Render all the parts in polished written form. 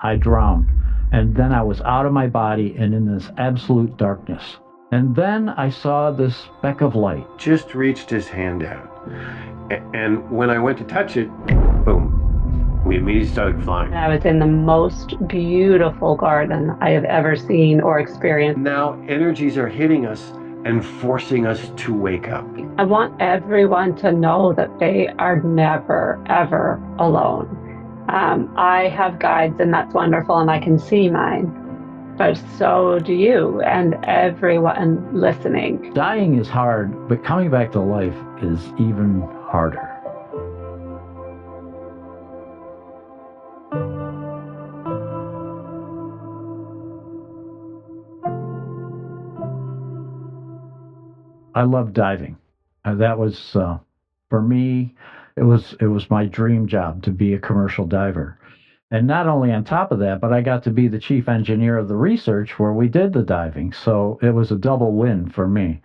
I drowned. And then I was out of my body and in this absolute darkness. And then I saw this speck of light. Just reached his hand out. And when I went to touch it, boom, we immediately started flying. I was in the most beautiful garden I have ever seen or experienced. Now energies are hitting us and forcing us to wake up. I want everyone to know that they are never, ever alone. I have guides, and that's wonderful, and I can see mine. But so do you and everyone listening. Dying is hard, but coming back to life is even harder. I love diving. That was for me. It was my dream job to be a commercial diver, and not only on top of that, but I got to be the chief engineer of the research where we did the diving. So it was a double win for me.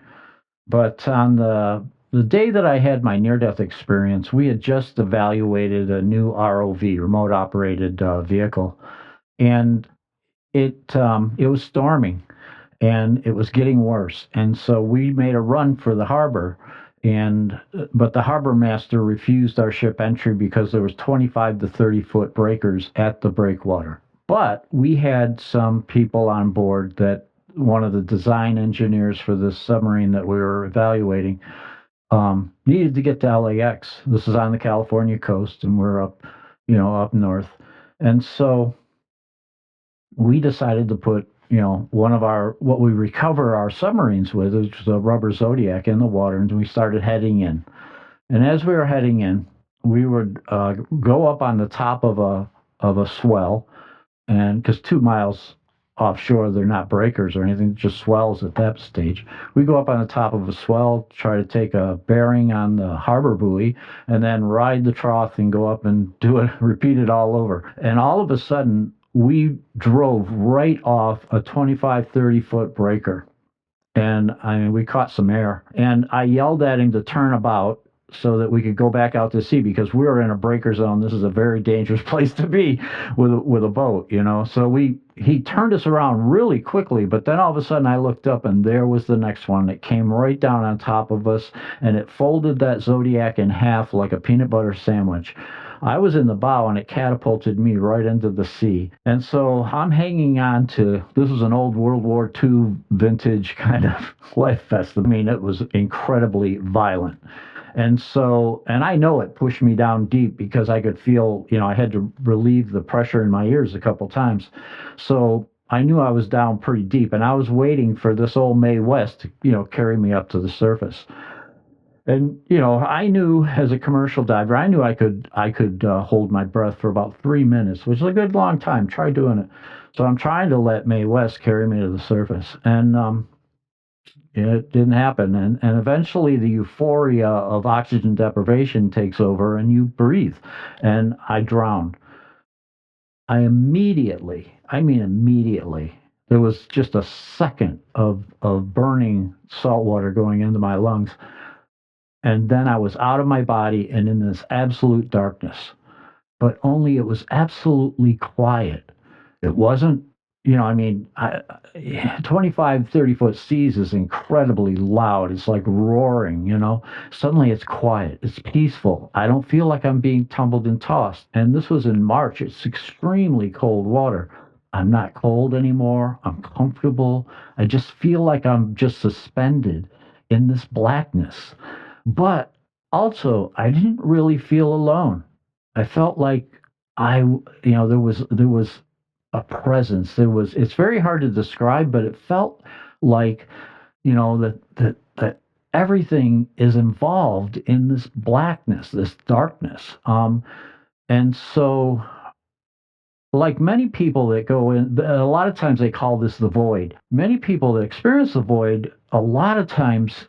But on the day that I had my near-death experience, we had just evaluated a new ROV, remote operated vehicle, and it was storming and it was getting worse. And so we made a run for the harbor, and but the harbor master refused our ship entry because there was 25 to 30-foot breakers at the breakwater. But we had some people on board that one of the design engineers for this submarine that we were evaluating needed to get to LAX. This is on the California coast, and we're up north. And so we decided to put one of what we recover our submarines with, which is a rubber Zodiac, in the water, and we started heading in. And as we were heading in, we would go up on the top of a swell, and because 2 miles offshore, they're not breakers or anything, just swells at that stage. We go up on the top of a swell, try to take a bearing on the harbor buoy, and then ride the trough and go up and do it, repeat it all over. And all of a sudden, we drove right off a 25, 30-foot breaker. And I mean, we caught some air. And I yelled at him to turn about so that we could go back out to sea, because we were in a breaker zone. This is a very dangerous place to be with a boat, So he turned us around really quickly, but then all of a sudden I looked up and there was the next one that came right down on top of us, and it folded that Zodiac in half like a peanut butter sandwich. I was in the bow and it catapulted me right into the sea. And so I'm hanging on to, this was an old World War II vintage kind of life vest. I mean, it was incredibly violent. And I know it pushed me down deep because I could feel, I had to relieve the pressure in my ears a couple times. So I knew I was down pretty deep, and I was waiting for this old Mae West to, carry me up to the surface. And, I knew as a commercial diver, I knew I could hold my breath for about 3 minutes, which is a good long time. Try doing it. So I'm trying to let Mae West carry me to the surface. And, it didn't happen. And eventually the euphoria of oxygen deprivation takes over and you breathe. And I drowned. I immediately, there was just a second of burning salt water going into my lungs. And then I was out of my body and in this absolute darkness. But only it was absolutely quiet. It wasn't, 25, 30-foot seas is incredibly loud. It's like roaring, Suddenly it's quiet. It's peaceful. I don't feel like I'm being tumbled and tossed. And this was in March. It's extremely cold water. I'm not cold anymore. I'm comfortable. I just feel like I'm just suspended in this blackness. But also, I didn't really feel alone. I felt like there was a presence. It's very hard to describe, but it felt like, that everything is involved in this blackness, this darkness. And so, like many people that go in, a lot of times they call this the void. Many people that experience the void, a lot of times,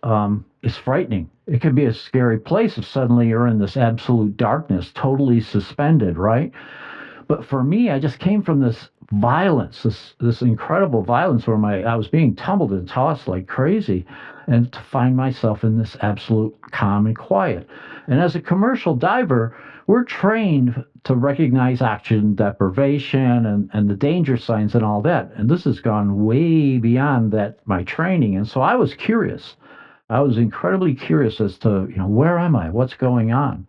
is frightening. It can be a scary place if suddenly you're in this absolute darkness, totally suspended, right? But for me, I just came from this violence, this incredible violence where I was being tumbled and tossed like crazy, and to find myself in this absolute calm and quiet. And as a commercial diver, we're trained to recognize oxygen deprivation and the danger signs and all that. And this has gone way beyond that, my training. And so I was curious. I was incredibly curious as to, where am I? What's going on?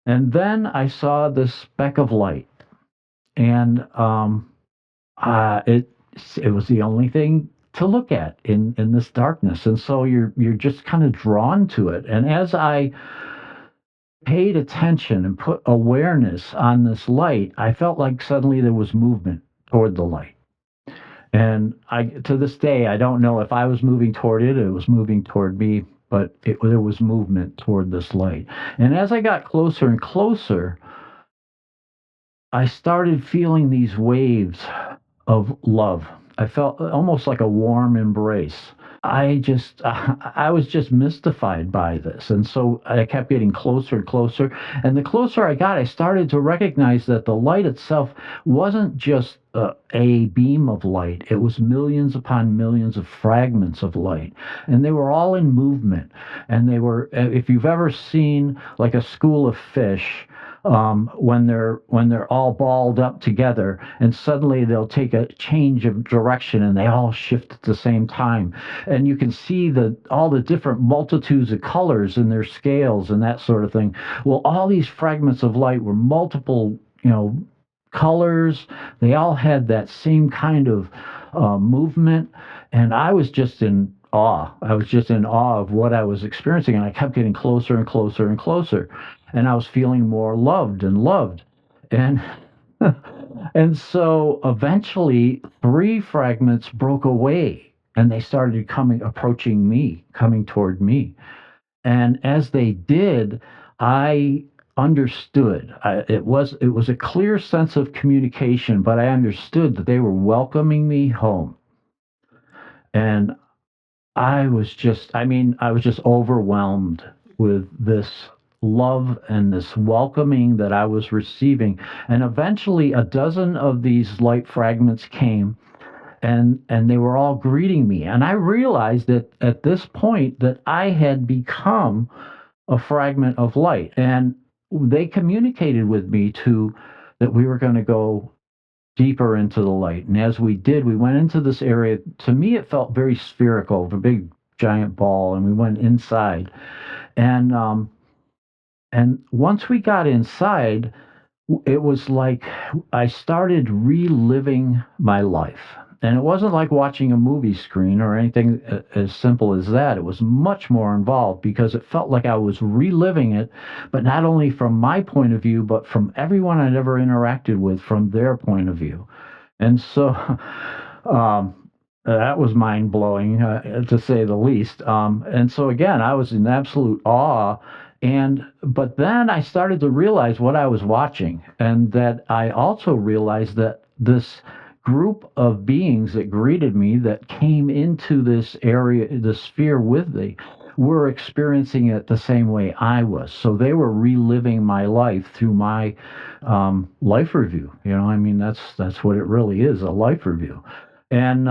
And then I saw this speck of light, and it was the only thing to look at in this darkness, and so you're just kind of drawn to it. And as I paid attention and put awareness on this light, I felt like suddenly there was movement toward the light. And to this day, I don't know if I was moving toward it, it was moving toward me, but there was movement toward this light. And as I got closer and closer, I started feeling these waves of love. I felt almost like a warm embrace. I was just mystified by this. And so I kept getting closer and closer. And the closer I got, I started to recognize that the light itself wasn't just a beam of light. It was millions upon millions of fragments of light. And they were all in movement. And they were, if you've ever seen like a school of fish, when they're all balled up together, and suddenly they'll take a change of direction, and they all shift at the same time, and you can see all the different multitudes of colors in their scales and that sort of thing. Well, all these fragments of light were multiple, colors. They all had that same kind of movement, and I was just in awe. I was just in awe of what I was experiencing, and I kept getting closer and closer and closer, and I was feeling more loved and loved. And and so eventually 3 fragments broke away, and they started approaching me, coming toward me. And as they did, I understood. It was a clear sense of communication, but I understood that they were welcoming me home. And I was just overwhelmed with this love and this welcoming that I was receiving. And eventually a dozen of these light fragments came, and they were all greeting me. And I realized that at this point that I had become a fragment of light. And they communicated with me that we were going to go deeper into the light. And as we did, we went into this area. To me, it felt very spherical, a big giant ball, and we went inside. And once we got inside, it was like I started reliving my life. And it wasn't like watching a movie screen or anything as simple as that. It was much more involved, because it felt like I was reliving it, but not only from my point of view, but from everyone I'd ever interacted with from their point of view. And so that was mind blowing, to say the least. And so again, I was in absolute awe. But then I started to realize what I was watching, and that I also realized that this group of beings that greeted me, that came into this area, the sphere with me, were experiencing it the same way I was. So they were reliving my life through my life review. That's what it really is, a life review. And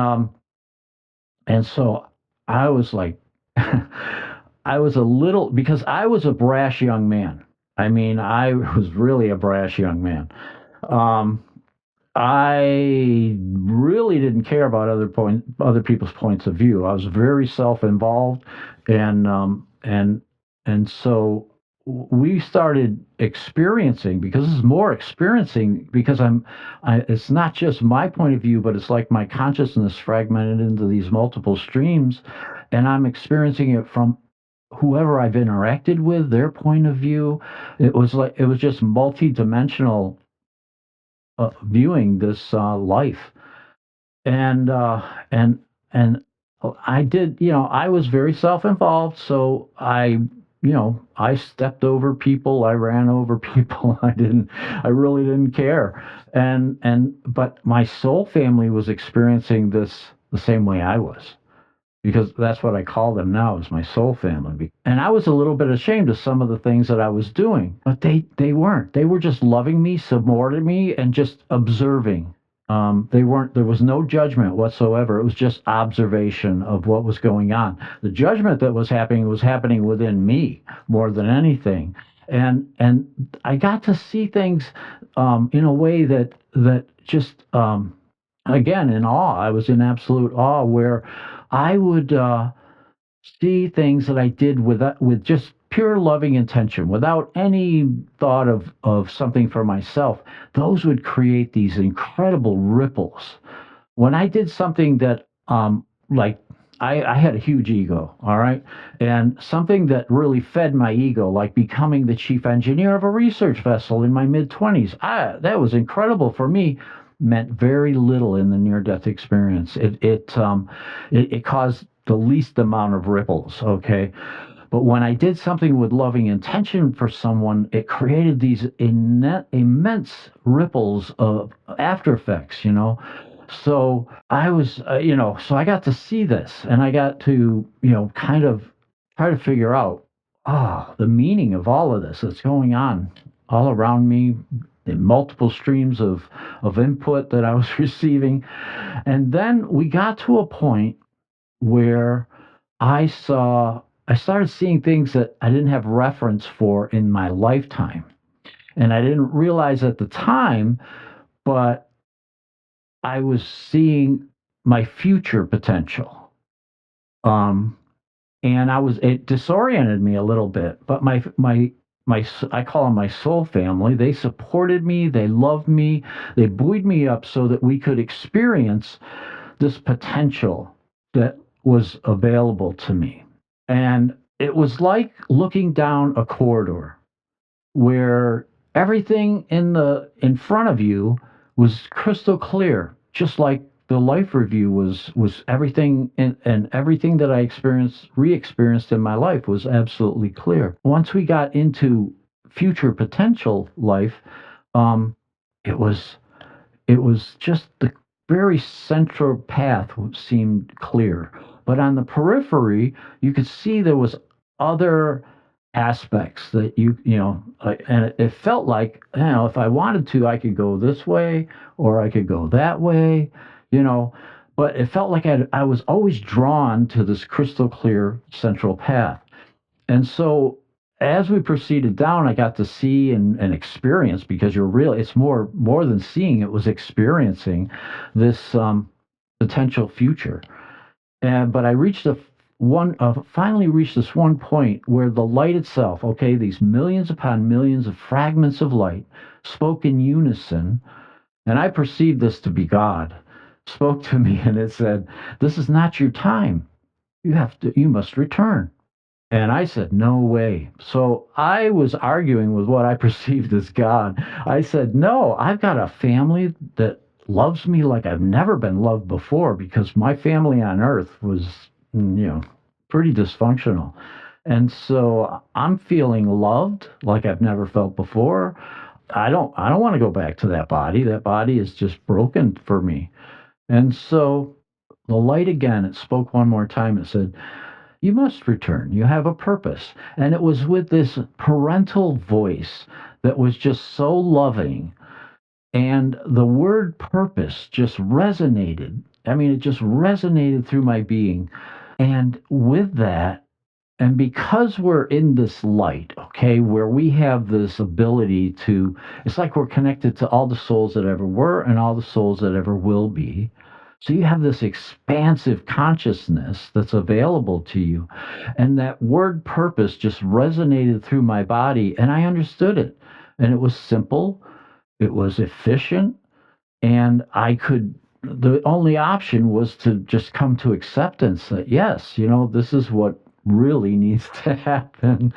so I was like, I was a little, because I was a brash young man. I was really a brash young man. I really didn't care about other people's points of view. I was very self-involved, and so we started experiencing, because this is more experiencing, because it's not just my point of view, but it's like my consciousness fragmented into these multiple streams, and I'm experiencing it from whoever I've interacted with, their point of view. It was just multi-dimensional viewing this life. And I did, I was very self-involved, so I stepped over people, I ran over people. I really didn't care. But my soul family was experiencing this the same way I was, because that's what I call them now, is my soul family. And I was a little bit ashamed of some of the things that I was doing, but they weren't. They were just loving me, supporting me, and just observing. There was no judgment whatsoever. It was just observation of what was going on. The judgment that was happening within me more than anything. And I got to see things in a way that just again in awe. I was in absolute awe where I would see things that I did with just pure loving intention, without any thought of something for myself. Those would create these incredible ripples. When I did something that like I had a huge ego, all right, and something that really fed my ego, like becoming the chief engineer of a research vessel in my mid 20s, that was incredible for me. Meant very little in the near-death experience. It caused the least amount of ripples. Okay, but when I did something with loving intention for someone, it created these immense ripples of after effects, So I was, so I got to see this and I got to, kind of try to figure out, the meaning of all of this that's going on all around me, the multiple streams of input that I was receiving. And then we got to a point where I started seeing things that I didn't have reference for in my lifetime. And I didn't realize at the time, but I was seeing my future potential. Um, and it disoriented me a little bit, but I call them my soul family. They supported me. They loved me. They buoyed me up so that we could experience this potential that was available to me. And it was like looking down a corridor where everything in front of you was crystal clear, just like the life review was everything, and everything that I re-experienced in my life was absolutely clear. Once we got into future potential life, um, it was it was just the very central path seemed clear. But on the periphery, you could see there was other aspects that and it felt like, if I wanted to, I could go this way or I could go that way, you know. But it felt like I was always drawn to this crystal clear central path. And so as we proceeded down, I got to see and experience, because it's more than seeing, it was experiencing this potential future. But I finally reached this one point where the light itself, okay, these millions upon millions of fragments of light spoke in unison, and I perceived this to be God, spoke to me, and it said, "This is not your time. You must return." And I said, "No way." So I was arguing with what I perceived as God. I said, "No, I've got a family that loves me like I've never been loved before, because my family on earth was, pretty dysfunctional. And so I'm feeling loved like I've never felt before. I don't want to go back to that body. That body is just broken for me." And so the light again, it spoke one more time. It said, "You must return. You have a purpose." And it was with this parental voice that was just so loving. And the word purpose just resonated. I mean, it just resonated through my being. And with that, and because we're in this light, okay, where we have this ability it's like we're connected to all the souls that ever were and all the souls that ever will be. So you have this expansive consciousness that's available to you. And that word purpose just resonated through my body, and I understood it. And it was simple, it was efficient, and the only option was to just come to acceptance that, yes, this is what really needs to happen.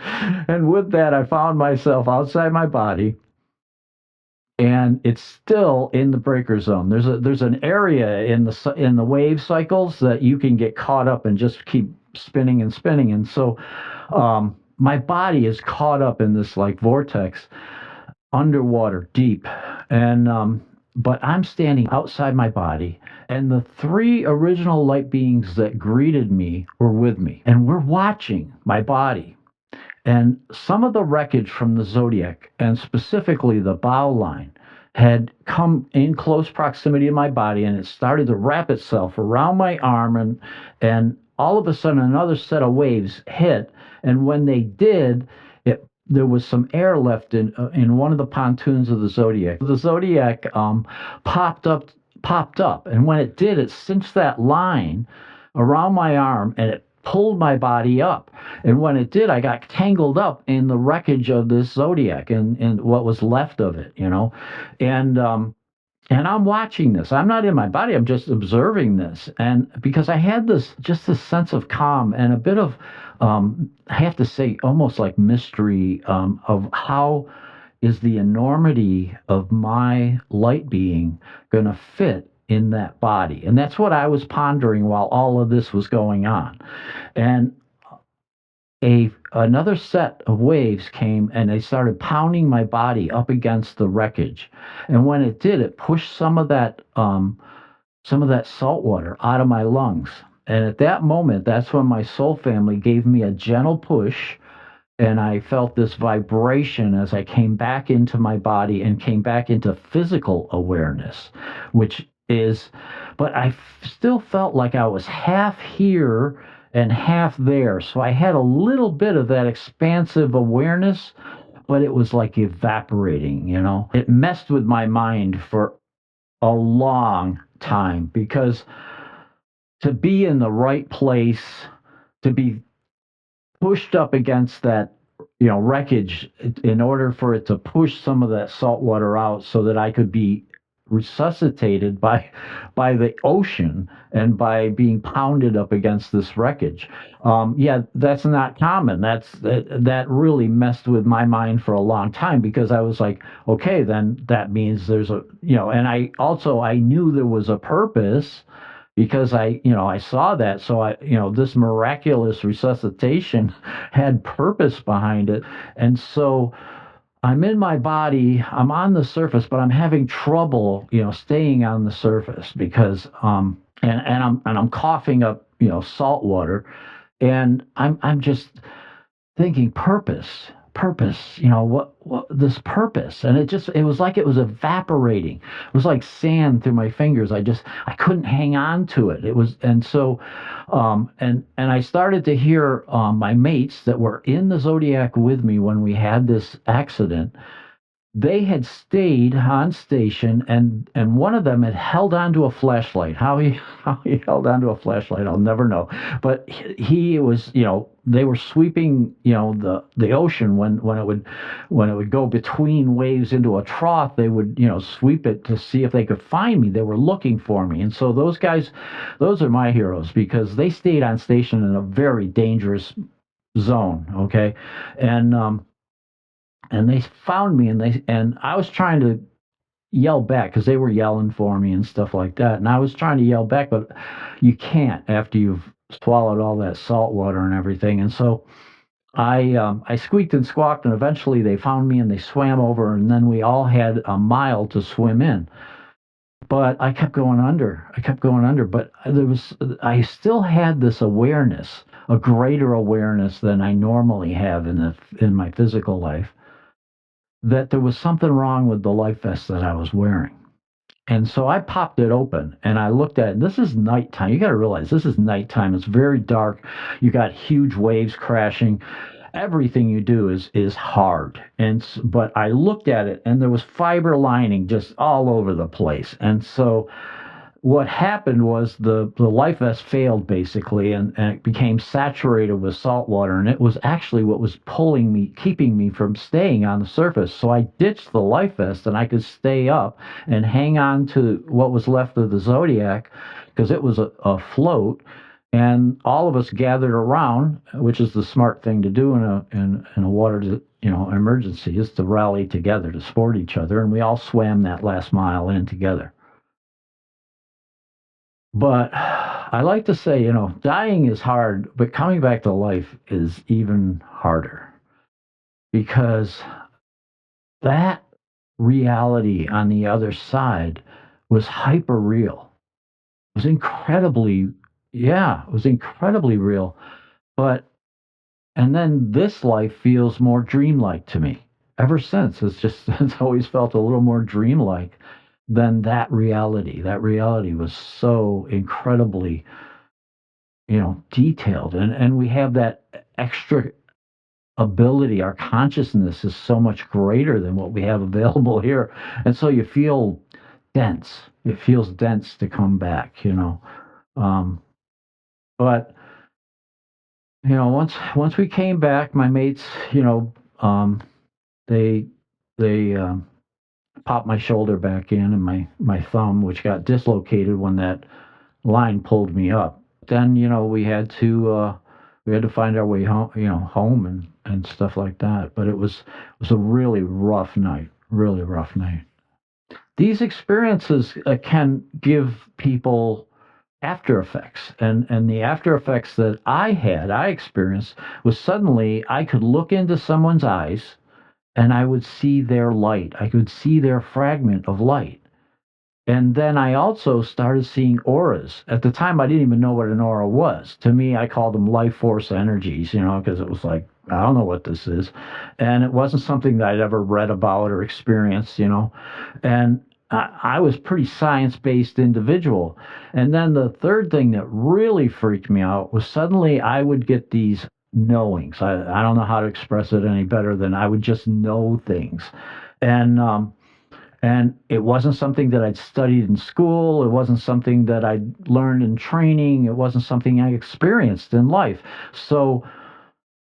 And with that, I found myself outside my body, and it's still in the breaker zone. There's an area in the wave cycles that you can get caught up and just keep spinning and spinning. And so my body is caught up in this like vortex underwater deep. And but I'm standing outside my body, and the three original light beings that greeted me were with me, and we're watching my body. And some of the wreckage from the zodiac, and specifically the bow line, had come in close proximity to my body, and it started to wrap itself around my arm, and all of a sudden another set of waves hit. And when they did, it there was some air left in one of the pontoons of the Zodiac. The Zodiac popped up, popped up, and when it did, it cinched that line around my arm, and it pulled my body up. And when it did, I got tangled up in the wreckage of this Zodiac and what was left of it, you know, and and I'm watching this. I'm not in my body. I'm just observing this. And because I had this sense of calm and a bit of, I have to say, almost like mystery of how is the enormity of my light being going to fit in that body. And that's what I was pondering while all of this was going on. And another set of waves came and they started pounding my body up against the wreckage. And when it did, it pushed some of that salt water out of my lungs. And at that moment, that's when my soul family gave me a gentle push, and I felt this vibration as I came back into my body and came back into physical awareness, which is, but still felt like I was half here and half there. So I had a little bit of that expansive awareness, but it was like evaporating, you know? It messed with my mind for a long time because to be in the right place, to be pushed up against that, you know, wreckage in order for it to push some of that salt water out so that I could be resuscitated by the ocean and by being pounded up against this wreckage. Yeah, that's not common. That really messed with my mind for a long time because I was like, okay, then that means there's a, you know, and I knew there was a purpose because I saw that. So this miraculous resuscitation had purpose behind it. And so I'm in my body, I'm on the surface, but I'm having trouble, staying on the surface because, I'm coughing up, salt water, and I'm just thinking purpose, what this purpose. And it was like it was evaporating. It was like sand through my fingers. I couldn't hang on to it. And so, and I started to hear, my mates that were in the Zodiac with me when we had this accident. They had stayed on station, and one of them had held onto a flashlight. How he held onto a flashlight, I'll never know. But he was, they were sweeping, the ocean when it would go between waves into a trough. They would, sweep it to see if they could find me. They were looking for me, and so those guys, those are my heroes because they stayed on station in a very dangerous zone. Okay, and they found me, and I was trying to yell back because they were yelling for me and stuff like that, and I was trying to yell back, but you can't after you've swallowed all that salt water and everything. And so I squeaked and squawked, and eventually they found me and they swam over, and then we all had a mile to swim in. But I kept going under. But I still had this awareness, a greater awareness than I normally have in my physical life, that there was something wrong with the life vest that I was wearing. And so I popped it open and I looked at it. This is nighttime. You got to realize this is nighttime. It's very dark. You got huge waves crashing. Everything you do is hard. But I looked at it and there was fiber lining just all over the place. And so what happened was the life vest failed basically, and it became saturated with salt water, and it was actually what was pulling me, keeping me from staying on the surface. So I ditched the life vest and I could stay up and hang on to what was left of the Zodiac because it was a float. And all of us gathered around, which is the smart thing to do in a water emergency, is to rally together to support each other, and we all swam that last mile in together. But I like to say, dying is hard, but coming back to life is even harder because that reality on the other side was hyper real. It was incredibly real. And then this life feels more dreamlike to me. Ever since, it's always felt a little more dreamlike than that reality. That reality was so incredibly, detailed. And we have that extra ability, our consciousness is so much greater than what we have available here. And so you feel dense. It feels dense to come back, you know. Um, but once we came back, my mates, they they popped my shoulder back in and my thumb, which got dislocated when that line pulled me up. Then we had to find our way home, home and stuff like that. But it was a really rough night, really rough night. These experiences can give people after effects, and the after effects that I experienced was suddenly I could look into someone's eyes and I would see their light. I could see their fragment of light. And then I also started seeing auras. At the time, I didn't even know what an aura was. To me, I called them life force energies, because it was like, I don't know what this is. And it wasn't something that I'd ever read about or experienced. And I was pretty science-based individual. And then the third thing that really freaked me out was suddenly I would get these knowings. I don't know how to express it any better than I would just know things. And it wasn't something that I'd studied in school. It wasn't something that I'd learned in training. It wasn't something I experienced in life. So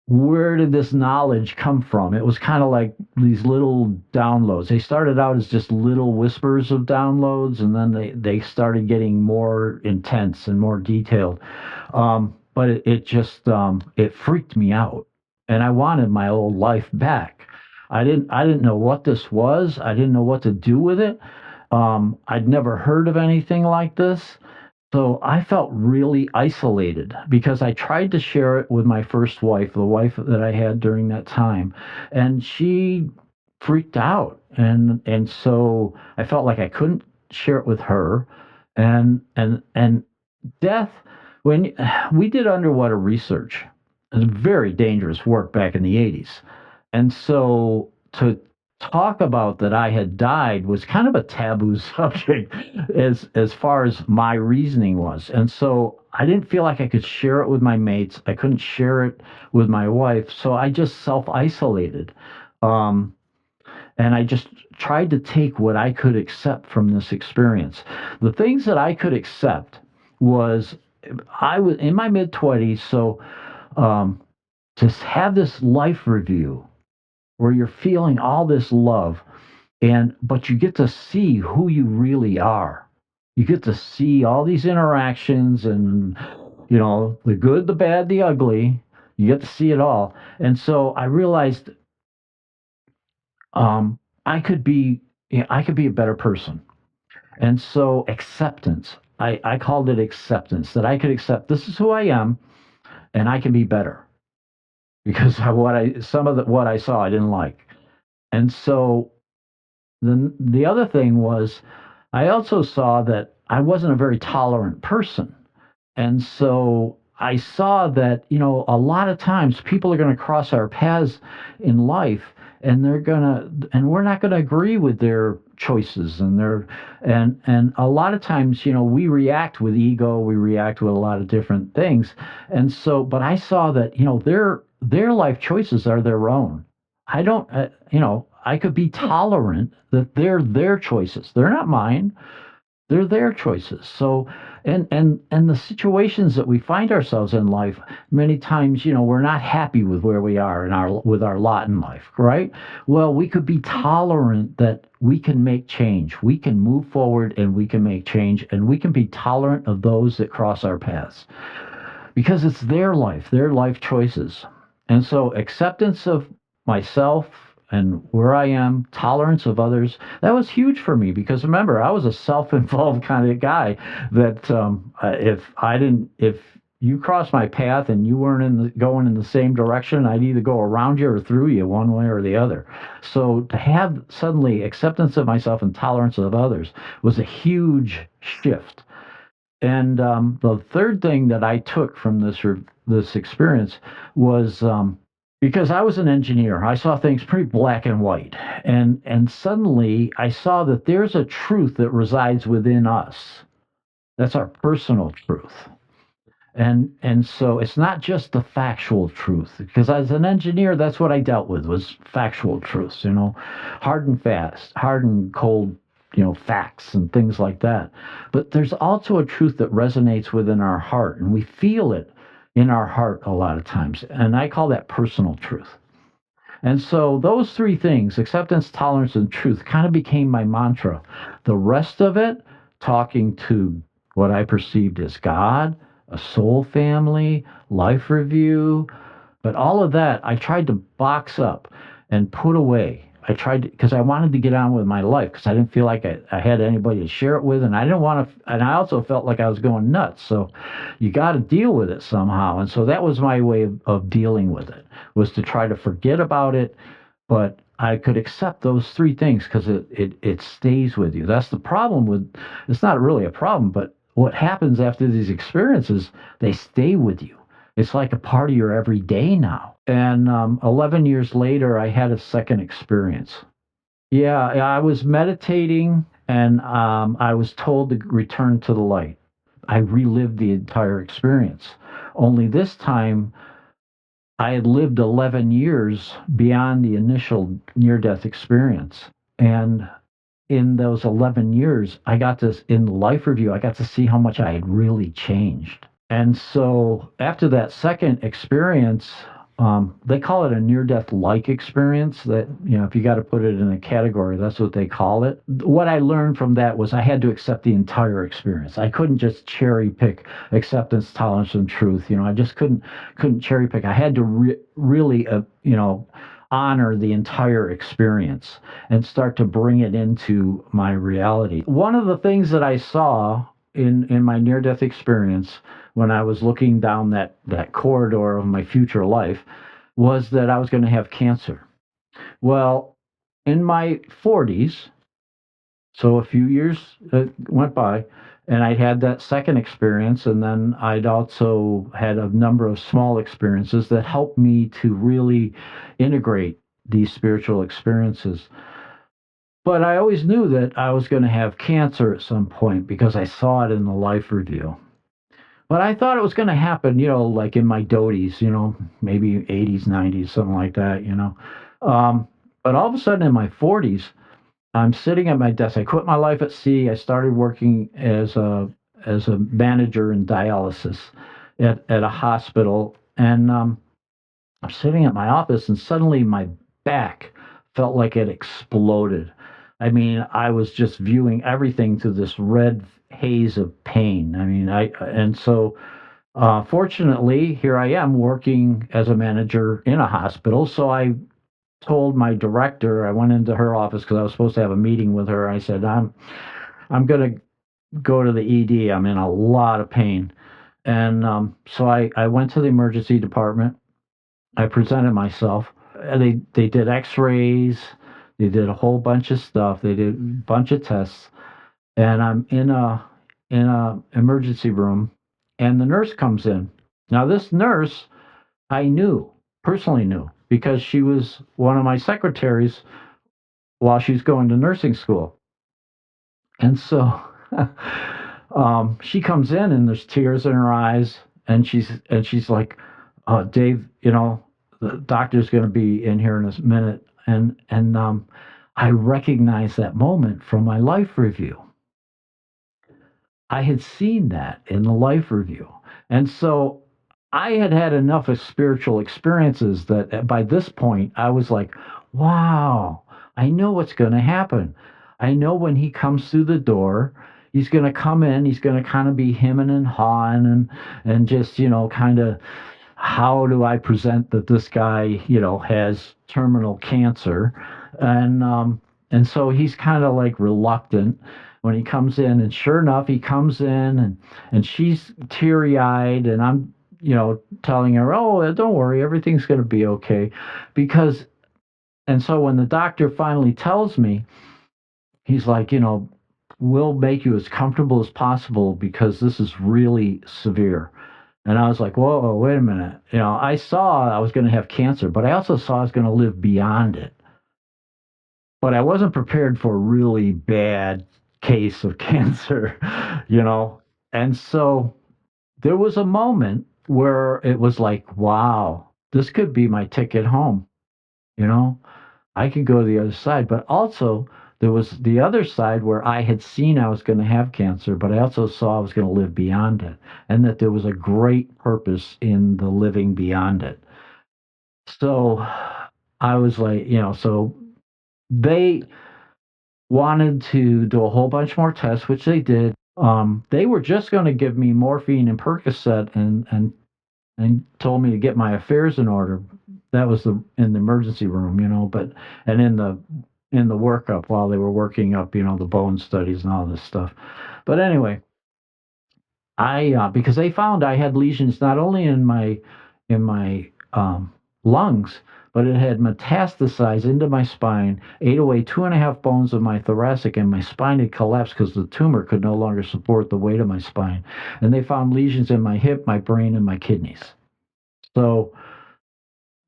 where did this knowledge come from? It was kind of like these little downloads. They started out as just little whispers of downloads, and then they started getting more intense and more detailed. But it freaked me out, and I wanted my old life back. I didn't know what this was. I didn't know what to do with it. I'd never heard of anything like this. So I felt really isolated because I tried to share it with my first wife, the wife that I had during that time, and she freaked out. And so I felt like I couldn't share it with her. And death, when we did underwater research, it was very dangerous work back in the 80s. And so to talk about that I had died was kind of a taboo subject as far as my reasoning was. And so I didn't feel like I could share it with my mates. I couldn't share it with my wife. So I just self-isolated. Um, and I just tried to take what I could accept from this experience. The things that I could accept was I was in my mid-20s, so to have this life review where you're feeling all this love, but you get to see who you really are. You get to see all these interactions and the good, the bad, the ugly. You get to see it all. And so I realized I could be a better person. And so acceptance. I called it acceptance, that I could accept this is who I am and I can be better because some of what I saw I didn't like. And so the other thing was I also saw that I wasn't a very tolerant person. And so I saw that, a lot of times people are going to cross our paths in life and we're not going to agree with their choices and a lot of times, we react with ego, we react with a lot of different things. And so, but I saw that, their life choices are their own. I don't, I could be tolerant that they're their choices. They're not mine. They're their choices. So, and the situations that we find ourselves in life, many times, we're not happy with where we are with our lot in life, right? Well, we could be tolerant that we can make change. We can move forward and we can make change, and we can be tolerant of those that cross our paths because it's their life choices. And so acceptance of myself and where I am, tolerance of others, that was huge for me because remember, I was a self-involved kind of guy that if you crossed my path and you weren't going in the same direction, I'd either go around you or through you one way or the other. So to have suddenly acceptance of myself and tolerance of others was a huge shift. And the third thing that I took from this experience was because I was an engineer, I saw things pretty black and white, and suddenly I saw that there's a truth that resides within us. That's our personal truth, And so it's not just the factual truth, because as an engineer, that's what I dealt with, was factual truths, hard and fast, hard and cold, facts and things like that. But there's also a truth that resonates within our heart, and we feel it in our heart a lot of times. And I call that personal truth. And so those three things, acceptance, tolerance, and truth, kind of became my mantra. The rest of it, talking to what I perceived as God, a soul family, life review, but all of that I tried to box up and put away. I tried because I wanted to get on with my life, because I didn't feel like I had anybody to share it with, and I didn't want to. And I also felt like I was going nuts. So you got to deal with it somehow. And so that was my way of dealing with it, was to try to forget about it, but I could accept those three things because it stays with you. That's the problem with. It's not really a problem, but what happens after these experiences, they stay with you. It's like a part of your everyday now. And 11 years later, I had a second experience. Yeah, I was meditating, and I was told to return to the light. I relived the entire experience. Only this time, I had lived 11 years beyond the initial near death experience. And in those 11 years, in the life review, I got to see how much I had really changed. And so after that second experience, they call it a near-death like experience. That, if you got to put it in a category, that's what they call it. What I learned from that was I had to accept the entire experience. I couldn't just cherry pick acceptance, tolerance, and truth. I just couldn't cherry pick. I had to really, honor the entire experience and start to bring it into my reality. One of the things that I saw in my near-death experience, when I was looking down that corridor of my future life, was that I was going to have cancer. Well, in my 40s, so a few years went by, and I'd had that second experience, and then I'd also had a number of small experiences that helped me to really integrate these spiritual experiences. But I always knew that I was going to have cancer at some point because I saw it in the life review. But I thought it was going to happen, like in my doties, maybe 80s, 90s, something like that, but all of a sudden in my 40s, I'm sitting at my desk. I quit my life at sea. I started working as a manager in dialysis at a hospital, and I'm sitting at my office, and suddenly my back felt like it exploded. I mean, I was just viewing everything through this red haze of pain. I mean, fortunately, here I am working as a manager in a hospital. So I told my director, I went into her office because I was supposed to have a meeting with her. I said, I'm going to go to the ED. I'm in a lot of pain. And so I went to the emergency department. I presented myself. They did X-rays. They did a whole bunch of stuff. They did a bunch of tests. And I'm in a emergency room, and the nurse comes in. Now, this nurse I personally knew, because she was one of my secretaries while she was going to nursing school. And so she comes in, and there's tears in her eyes, and she's like, Dave, the doctor's going to be in here in a minute. And I recognize that moment from my life review. I had seen that in the life review. And so I had had enough of spiritual experiences that by this point, I was like, wow, I know what's going to happen. I know when he comes through the door, he's going to come in, he's going to kind of be hemming and hawing and just, kind of, how do I present that this guy, has terminal cancer? And so he's kind of like reluctant when he comes in, and sure enough, he comes in, and she's teary-eyed, and I'm, telling her, oh, don't worry, everything's going to be okay. And so when the doctor finally tells me, he's like, we'll make you as comfortable as possible because this is really severe. And I was like, whoa, wait a minute. I saw I was going to have cancer, but I also saw I was going to live beyond it. But I wasn't prepared for a really bad case of cancer, And so there was a moment where it was like, wow, this could be my ticket home. You know, I could go to the other side. But also, there was the other side where I had seen I was going to have cancer, but I also saw I was going to live beyond it, and that there was a great purpose in the living beyond it. So I was like, so they wanted to do a whole bunch more tests, which they did. They were just going to give me morphine and Percocet and told me to get my affairs in order. That was in the emergency room, but and in the workup while they were working up, the bone studies and all this stuff. But anyway, I because they found I had lesions not only in my lungs, but it had metastasized into my spine, ate away 2.5 bones of my thoracic, and my spine had collapsed because the tumor could no longer support the weight of my spine. And they found lesions in my hip, my brain, and my kidneys. So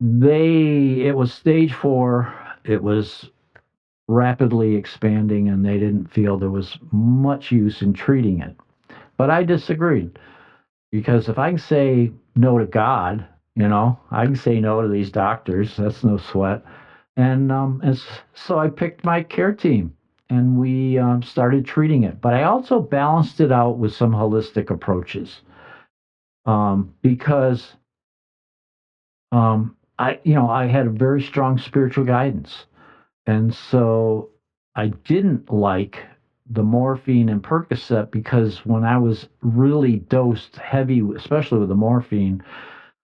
it was stage 4. It was rapidly expanding, and they didn't feel there was much use in treating it. But I disagreed. Because if I can say no to God, I can say no to these doctors. That's no sweat. And so I picked my care team, and we started treating it. But I also balanced it out with some holistic approaches, because I had a very strong spiritual guidance, and so I didn't like the morphine and Percocet because when I was really dosed heavy, especially with the morphine,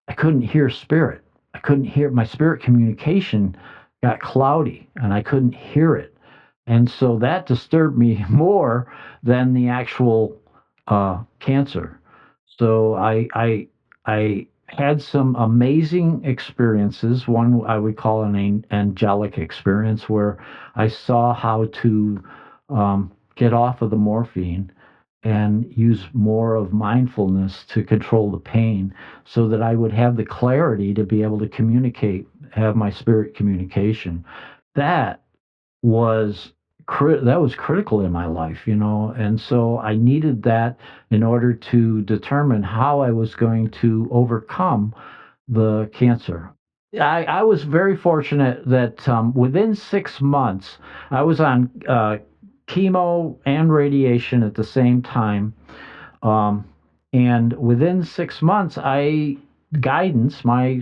I couldn't hear spirit. I couldn't hear my spirit communication got cloudy and I couldn't hear it. And so that disturbed me more than the actual cancer. So I had some amazing experiences. One I would call an angelic experience where I saw how to get off of the morphine and use more of mindfulness to control the pain so that I would have the clarity to be able to communicate, have my spirit communication. That was that was critical in my life, and so I needed that in order to determine how I was going to overcome the cancer. I was very fortunate that within 6 months, I was on chemo and radiation at the same time. Um, and within 6 months, my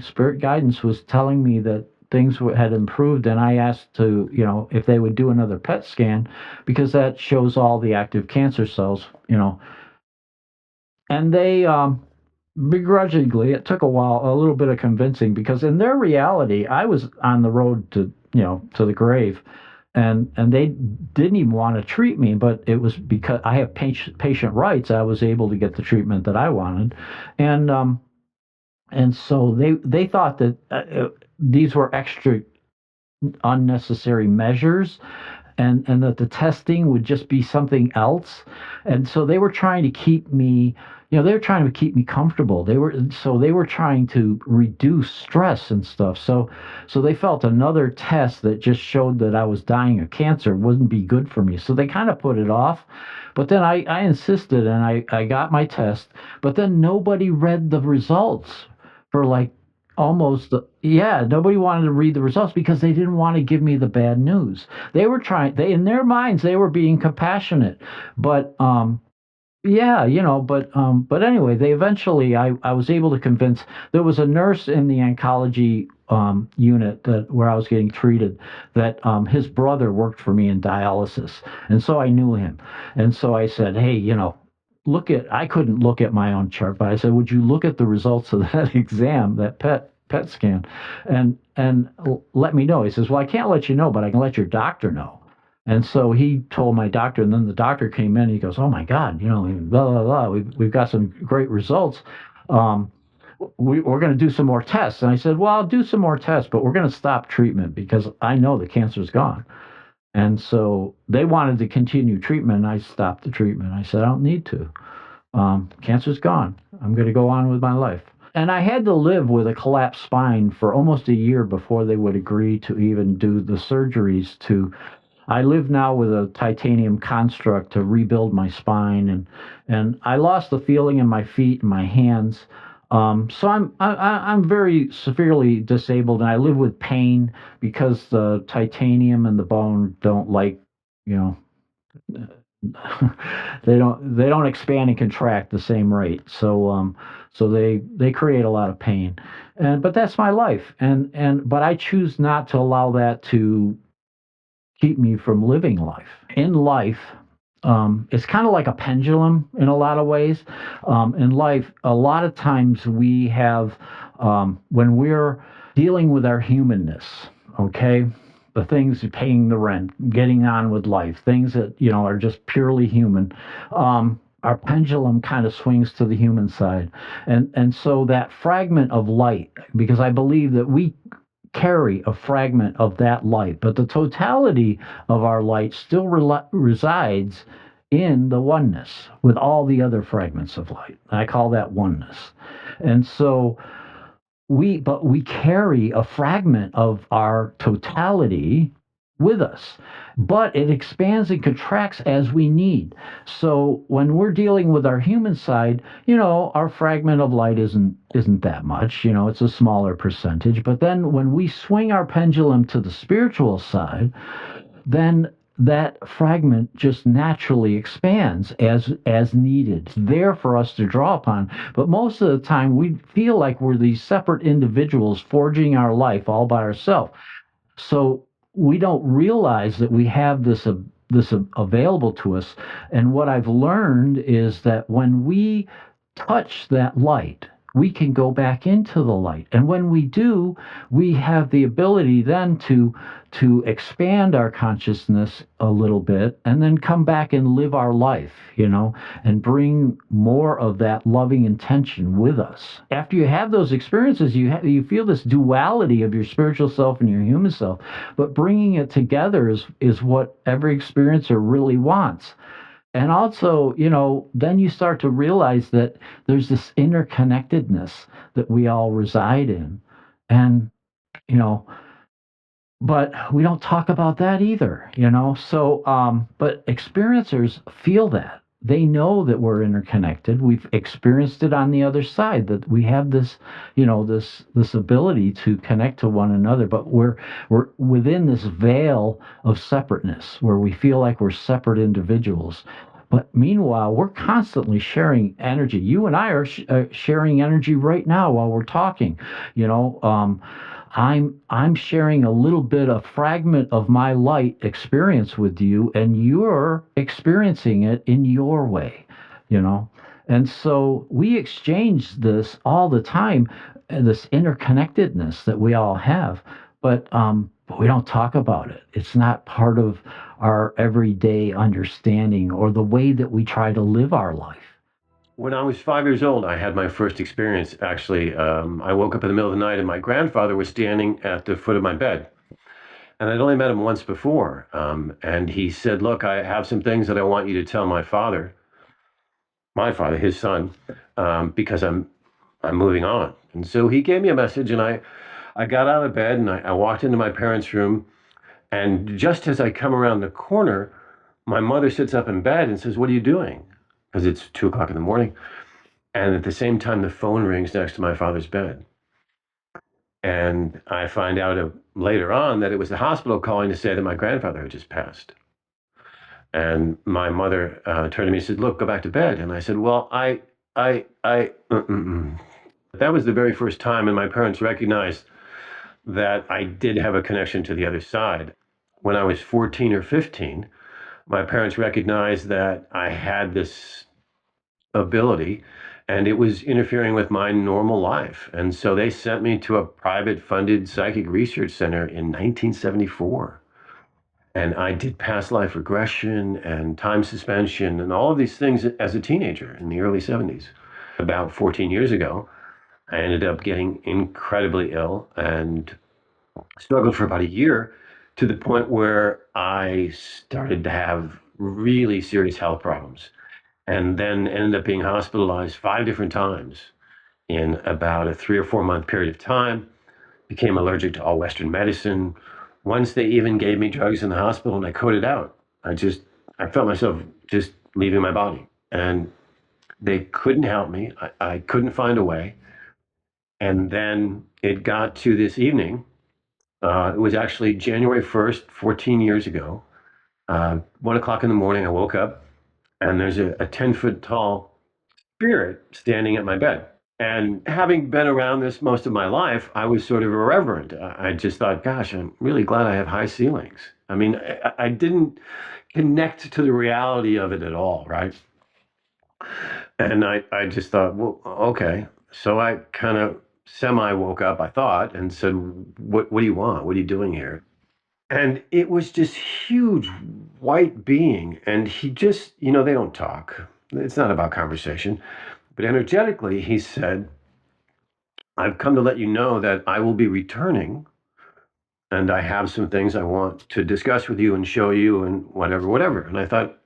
spirit guidance was telling me that things had improved. And I asked if they would do another PET scan because that shows all the active cancer cells. And they, begrudgingly, it took a little bit of convincing because in their reality, I was on the road to the grave, and they didn't even want to treat me, but it was because I have patient rights. I was able to get the treatment that I wanted, and so they thought that these were extra unnecessary measures, and that the testing would just be something else. And so they were trying to keep me, they were trying to keep me comfortable. They were trying to reduce stress and stuff. So they felt another test that just showed that I was dying of cancer wouldn't be good for me. So they kind of put it off. But then I insisted, and I got my test, but then nobody read the results for like almost, yeah, nobody wanted to read the results because they didn't want to give me the bad news. They in their minds they were being compassionate, but yeah, but anyway, they eventually I was able to convince. There was a nurse in the oncology unit that where I was getting treated that his brother worked for me in dialysis, and so I knew him. And so I said, hey, I couldn't look at my own chart, but I said, would you look at the results of that exam, that PET scan, and let me know. He says, well, I can't let you know, but I can let your doctor know. And so he told my doctor, and then the doctor came in. He goes, "Oh my God, blah blah blah. We've got some great results. Um, we're going to do some more tests." And I said, "Well, I'll do some more tests, but we're going to stop treatment because I know the cancer's gone." And so they wanted to continue treatment, and I stopped the treatment. I said, "I don't need to. Cancer's gone. I'm going to go on with my life." And I had to live with a collapsed spine for almost a year before they would agree to even do the surgeries to I live now with a titanium construct to rebuild my spine, and I lost the feeling in my feet and my hands. So I'm very severely disabled, and I live with pain because the titanium and the bone don't like, you know, they don't expand and contract the same rate. So they create a lot of pain, and but that's my life, and but I choose not to allow that to keep me from living life. In life, it's kind of like a pendulum in a lot of ways. In life, a lot of times we have, when we're dealing with our humanness, okay, the things paying the rent, getting on with life, things that, are just purely human. Our pendulum kind of swings to the human side. And so that fragment of light, because I believe that we carry a fragment of that light, but the totality of our light still resides in the oneness with all the other fragments of light. I call that oneness. And so we carry a fragment of our totality with us, but it expands and contracts as we need. So when we're dealing with our human side, our fragment of light isn't that much. It's a smaller percentage. But then when we swing our pendulum to the spiritual side, then that fragment just naturally expands as needed. It's there for us to draw upon. But most of the time we feel like we're these separate individuals forging our life all by ourselves. So we don't realize that we have this available to us. And what I've learned is that when we touch that light, we can go back into the light. And when we do, we have the ability then to expand our consciousness a little bit and then come back and live our life, and bring more of that loving intention with us. After you have those experiences, you feel this duality of your spiritual self and your human self, but bringing it together is what every experiencer really wants. And also, then you start to realize that there's this interconnectedness that we all reside in. And, you know, but we don't talk about that either. So, but experiencers feel that. They know that we're interconnected. We've experienced it on the other side, that we have this ability to connect to one another, but we're within this veil of separateness where we feel like we're separate individuals. But meanwhile, we're constantly sharing energy. You and I are sharing energy right now while we're talking. You know, I'm sharing a little bit, a fragment of my light experience with you, and you're experiencing it in your way. You know, and so we exchange this all the time, this interconnectedness that we all have. But we don't talk about it. It's not part of our everyday understanding or the way that we try to live our life. When I was 5 years old, I had my first experience. Actually, I woke up in the middle of the night and my grandfather was standing at the foot of my bed. And I'd only met him once before. And he said, "Look, I have some things that I want you to tell my father, his son, because I'm moving on." And so he gave me a message, and I got out of bed and I walked into my parents' room. And just as I come around the corner, my mother sits up in bed and says, "What are you doing?" Because it's 2 o'clock in the morning. And at the same time, the phone rings next to my father's bed. And I find out later on that it was the hospital calling to say that my grandfather had just passed. And my mother turned to me and said, "Look, go back to bed." And I said, "Well, That was the very first time, and my parents recognized that I did have a connection to the other side. When I was 14 or 15, my parents recognized that I had this ability and it was interfering with my normal life. And so they sent me to a private funded psychic research center in 1974. And I did past life regression and time suspension and all of these things as a teenager in the early 70s. About 14 years ago, I ended up getting incredibly ill and struggled for about a year, to the point where I started to have really serious health problems, and then ended up being hospitalized 5 different times in about a 3 or 4 month period of time. Became allergic to all Western medicine, Once they even gave me drugs in the hospital and I coded out. I felt myself just leaving my body. And they couldn't help me. I couldn't find a way. And then it got to this evening. It was actually January 1st, 14 years ago. 1 o'clock in the morning, I woke up and there's a 10-foot tall spirit standing at my bed. And having been around this most of my life, I was sort of irreverent. I just thought, gosh, I'm really glad I have high ceilings. I mean, I didn't connect to the reality of it at all, right? And I just thought, well, okay. So I kind of semi woke up, I thought, and said, what do you want? What are you doing here? And it was this huge white being. And he just, they don't talk. It's not about conversation. But energetically, he said, I've come to let you know that I will be returning and I have some things I want to discuss with you and show you and whatever, whatever. And I thought,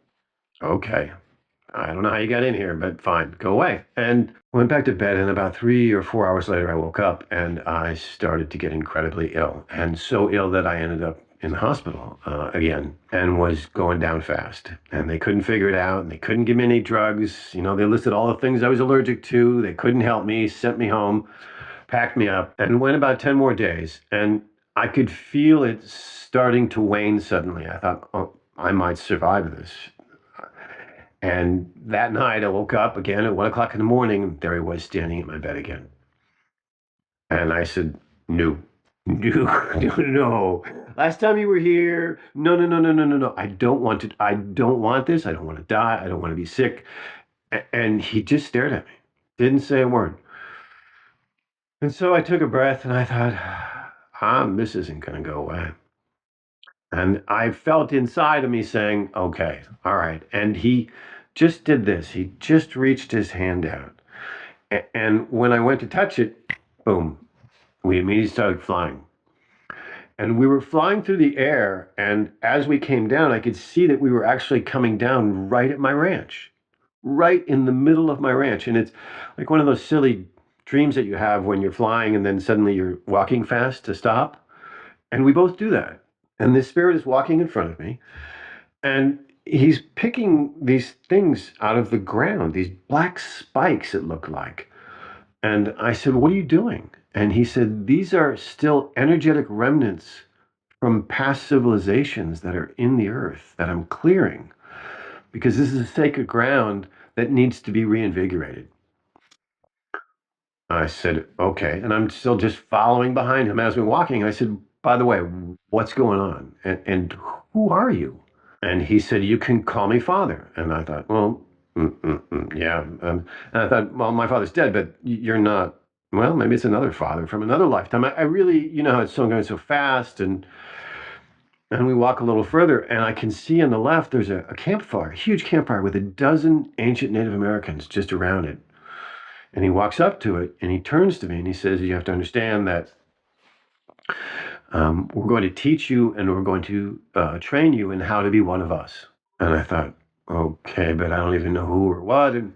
okay, I don't know how you got in here, but fine, go away. And went back to bed. And about 3 or 4 hours later, I woke up and I started to get incredibly ill, and so ill that I ended up in the hospital again and was going down fast. And they couldn't figure it out. And they couldn't give me any drugs. They listed all the things I was allergic to. They couldn't help me, sent me home, packed me up, and went about 10 more days. And I could feel it starting to wane suddenly. I thought, oh, I might survive this. And that night I woke up again at 1 o'clock in the morning, and there he was standing at my bed again. And I said, no, no, no, no. Last time you were here, no, no, no, no, no, no, no. I don't want to, I don't want this. I don't want to die. I don't want to be sick. And he just stared at me, didn't say a word. And so I took a breath and I thought, this isn't going to go away. And I felt inside of me saying, okay, all right. And he just did this. He just reached his hand out. And when I went to touch it, boom, we immediately started flying. And we were flying through the air. And as we came down, I could see that we were actually coming down right at my ranch, right in the middle of my ranch. And it's like one of those silly dreams that you have when you're flying and then suddenly you're walking fast to stop. And we both do that. And this spirit is walking in front of me. And he's picking these things out of the ground, these black spikes, it looked like. And I said, what are you doing? And he said, these are still energetic remnants from past civilizations that are in the earth that I'm clearing, because this is a sacred ground that needs to be reinvigorated. I said, okay. And I'm still just following behind him as we're walking. I said, by the way, what's going on? And who are you? And he said, you can call me father. And I thought, well, yeah. And I thought, well, my father's dead, but you're not. Well, maybe it's another father from another lifetime. I really, how it's so going so fast. And we walk a little further, and I can see on the left, there's a campfire, a huge campfire with a dozen ancient Native Americans just around it. And he walks up to it, and he turns to me, and he says, you have to understand that we're going to teach you, and we're going to train you in how to be one of us. And I thought, okay, but I don't even know who or what. And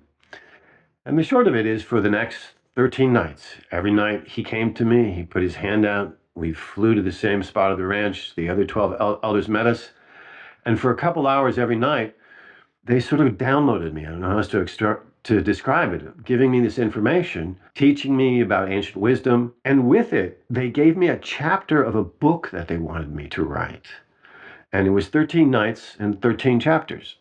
the short of it is, for the next 13 nights, every night he came to me, he put his hand out, we flew to the same spot of the ranch, the other 12 elders met us, and for a couple hours every night, they sort of downloaded me. I don't know how else to describe it, giving me this information, teaching me about ancient wisdom, and with it, they gave me a chapter of a book that they wanted me to write. And it was 13 nights and 13 chapters.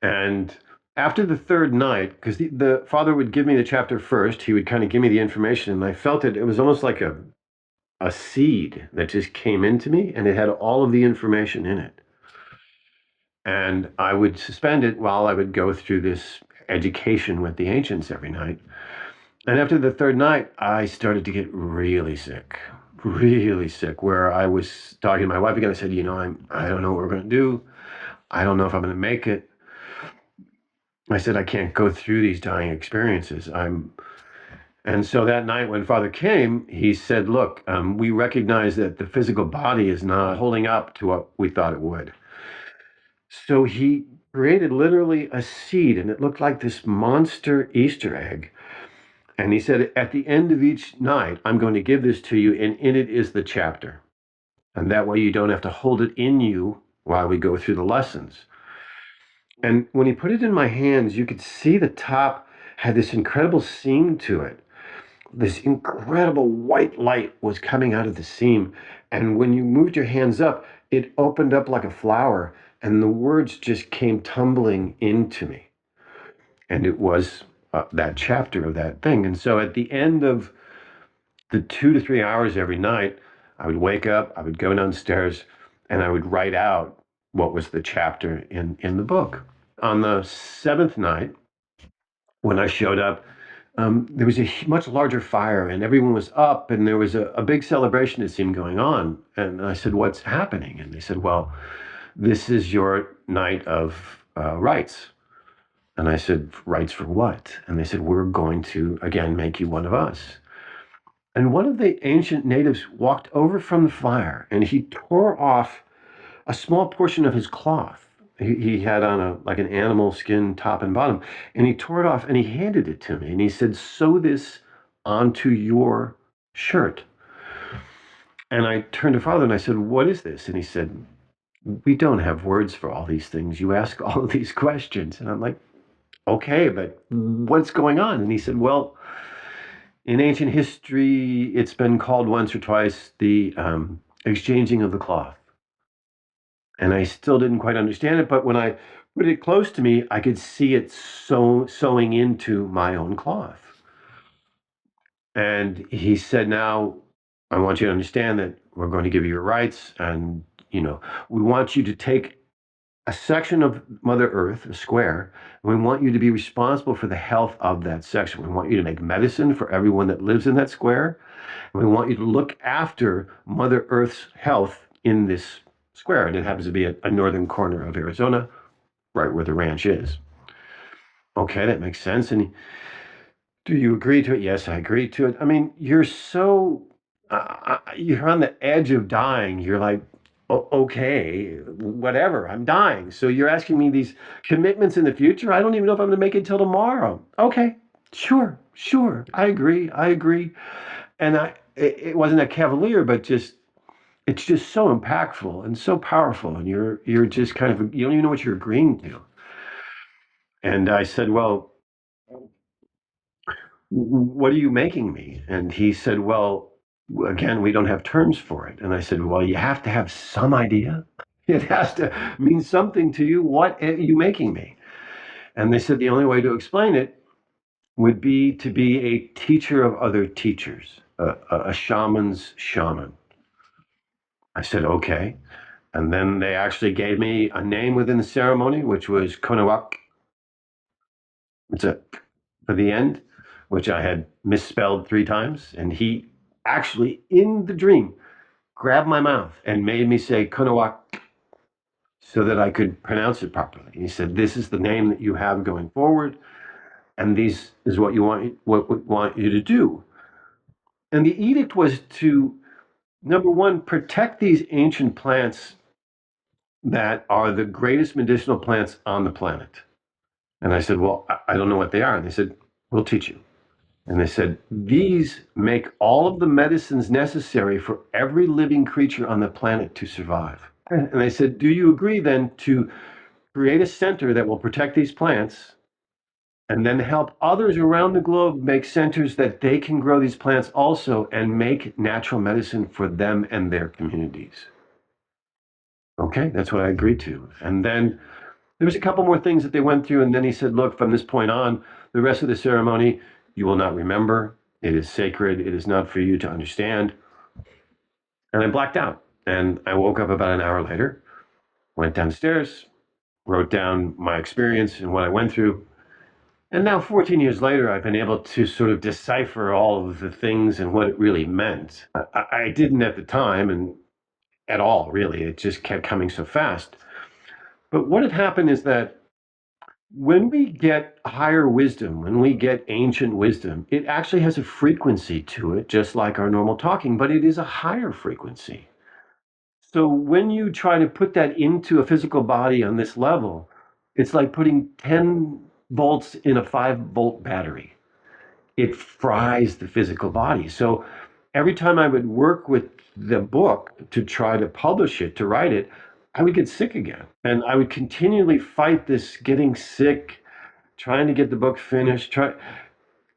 And after the third night, because the father would give me the chapter first, he would kind of give me the information, and I felt it was almost like a seed that just came into me, and it had all of the information in it. And I would suspend it while I would go through this education with the ancients every night. And after the third night, I started to get really sick, where I was talking to my wife again. I said, I don't know what we're going to do. I don't know if I'm going to make it. I said, I can't go through these dying experiences. And so that night when Father came, he said, look, we recognize that the physical body is not holding up to what we thought it would. So he created literally a seed, and it looked like this monster Easter egg. And he said, at the end of each night, I'm going to give this to you, and in it is the chapter. And that way you don't have to hold it in you while we go through the lessons. And when he put it in my hands, you could see the top had this incredible seam to it. This incredible white light was coming out of the seam. And when you moved your hands up, it opened up like a flower, and the words just came tumbling into me. And it was that chapter of that thing. And so at the end of the 2 to 3 hours every night, I would wake up, I would go downstairs, and I would write out what was the chapter in the book. On the seventh night, when I showed up, there was a much larger fire, and everyone was up, and there was a big celebration that seemed going on. And I said, "What's happening?" And they said, "Well, this is your night of rites." And I said, "Rites for what?" And they said, "We're going to, again, make you one of us." And one of the ancient natives walked over from the fire, and he tore off a small portion of his cloth. He had on like an animal skin top and bottom, and he tore it off and he handed it to me, and he said, "Sew this onto your shirt." And I turned to Father and I said, "What is this?" And he said, "We don't have words for all these things. You ask all of these questions." And I'm like, "Okay, but what's going on?" And he said, "Well, in ancient history, it's been called once or twice the exchanging of the cloth." And I still didn't quite understand it, but when I put it close to me, I could see it sewing into my own cloth. And he said, "Now, I want you to understand that we're going to give you your rights, and we want you to take a section of Mother Earth, a square, and we want you to be responsible for the health of that section. We want you to make medicine for everyone that lives in that square, and we want you to look after Mother Earth's health in this square." And it happens to be a northern corner of Arizona, right where the ranch is. Okay, that makes sense. And do you agree to it? Yes, I agree to it. I mean, you're you're on the edge of dying. You're like, okay, whatever, I'm dying. So you're asking me these commitments in the future? I don't even know if I'm going to make it till tomorrow. Okay, sure. I agree. And it wasn't a cavalier, but it's just so impactful and so powerful. And you're just kind of, you don't even know what you're agreeing to. And I said, "Well, what are you making me?" And he said, "Well, again, we don't have terms for it." And I said, "Well, you have to have some idea. It has to mean something to you. What are you making me?" And they said the only way to explain it would be to be a teacher of other teachers, a shaman's shaman. I said, "Okay." And then they actually gave me a name within the ceremony, which was Konawak. It's a for the end, which I had misspelled 3 times. And he actually, in the dream, grabbed my mouth and made me say Konawak so that I could pronounce it properly. He said, "This is the name that you have going forward, and this is what we want you to do." And the edict was to, number one, protect these ancient plants that are the greatest medicinal plants on the planet. And I said, "Well, I don't know what they are." And they said, "We'll teach you." And they said, "These make all of the medicines necessary for every living creature on the planet to survive." And they said, "Do you agree then to create a center that will protect these plants and then help others around the globe make centers that they can grow these plants also and make natural medicine for them and their communities?" Okay, that's what I agreed to. And then there was a couple more things that they went through. And then he said, "Look, from this point on, the rest of the ceremony, you will not remember. It is sacred. It is not for you to understand." And I blacked out. And I woke up about an hour later, went downstairs, wrote down my experience and what I went through. And now, 14 years later, I've been able to sort of decipher all of the things and what it really meant. I didn't at the time, and at all, really. It just kept coming so fast. But what had happened is that when we get higher wisdom, when we get ancient wisdom, it actually has a frequency to it, just like our normal talking, but it is a higher frequency. So when you try to put that into a physical body on this level, it's like putting 10 volts in a 5-volt battery. It fries the physical body. So every time I would work with the book to try to publish it, to write it, I would get sick again. And I would continually fight this getting sick, trying to get the book finished.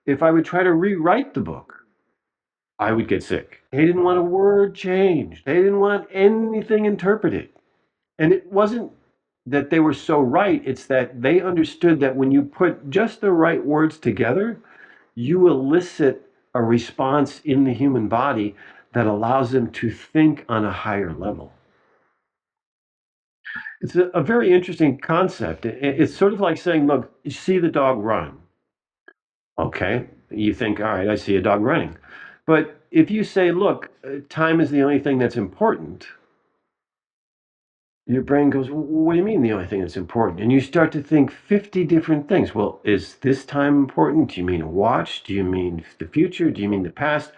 If I would try to rewrite the book, I would get sick. They didn't want a word changed. They didn't want anything interpreted. And it wasn't that they were so right, it's that they understood that when you put just the right words together, you elicit a response in the human body that allows them to think on a higher level. It's a very interesting concept. It's sort of like saying, look, you see the dog run. Okay, you think, all right, I see a dog running. But if you say, look, time is the only thing that's important, your brain goes, what do you mean the only thing that's important? And you start to think 50 different things. Well, is this time important? Do you mean a watch? Do you mean the future? Do you mean the past?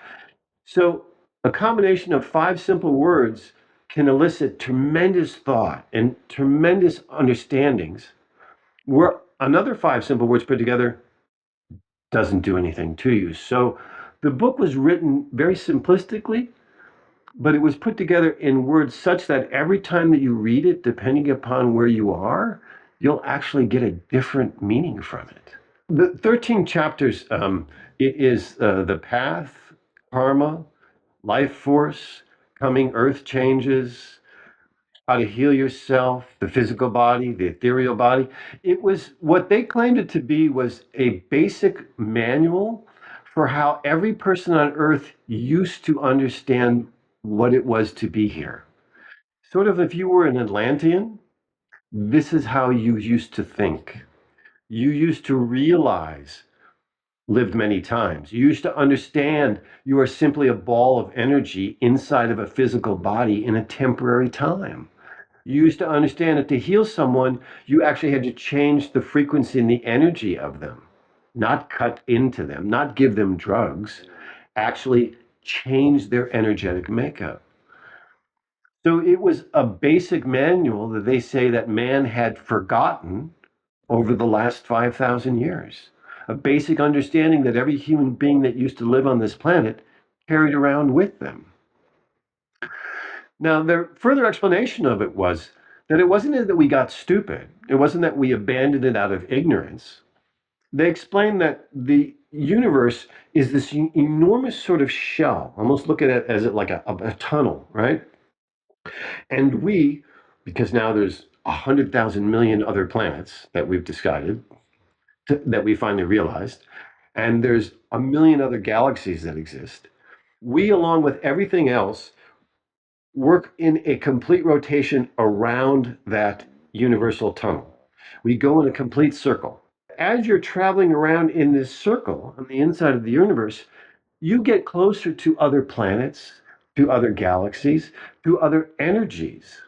So a combination of 5 simple words can elicit tremendous thought and tremendous understandings, where another 5 simple words put together doesn't do anything to you. So the book was written very simplistically, but it was put together in words such that every time that you read it, depending upon where you are, you'll actually get a different meaning from it. The 13 chapters it is the path, karma, life force, coming earth changes, how to heal yourself, the physical body, the ethereal body. It was what they claimed it to be was a basic manual for how every person on earth used to understand what it was to be here. Sort of if you were an Atlantean, this is how you used to think. You used to realize lived many times. You used to understand you are simply a ball of energy inside of a physical body in a temporary time. You used to understand that to heal someone, you actually had to change the frequency and the energy of them, not cut into them, not give them drugs, actually change their energetic makeup. So it was a basic manual that they say that man had forgotten over the last 5,000 years. A basic understanding that every human being that used to live on this planet carried around with them. Now, the further explanation of it was that it wasn't that we got stupid. It wasn't that we abandoned it out of ignorance. They explained that the universe is this enormous sort of shell. Almost look at it as like a tunnel, right? And we, because now there's 100,000 million other planets that we've decided, that we finally realized, and there's a million other galaxies that exist. We, along with everything else, work in a complete rotation around that universal tunnel. We go in a complete circle. As you're traveling around in this circle on the inside of the universe, you get closer to other planets, to other galaxies, to other energies.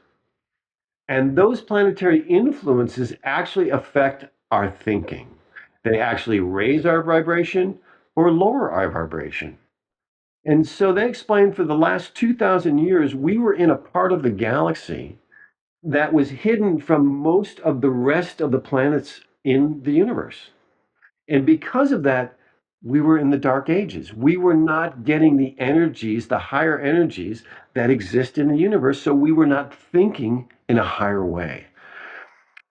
And those planetary influences actually affect our thinking. They actually raise our vibration or lower our vibration. And so they explained for the last 2,000 years, we were in a part of the galaxy that was hidden from most of the rest of the planets in the universe. And because of that, we were in the dark ages. We were not getting the energies, the higher energies that exist in the universe. So we were not thinking in a higher way.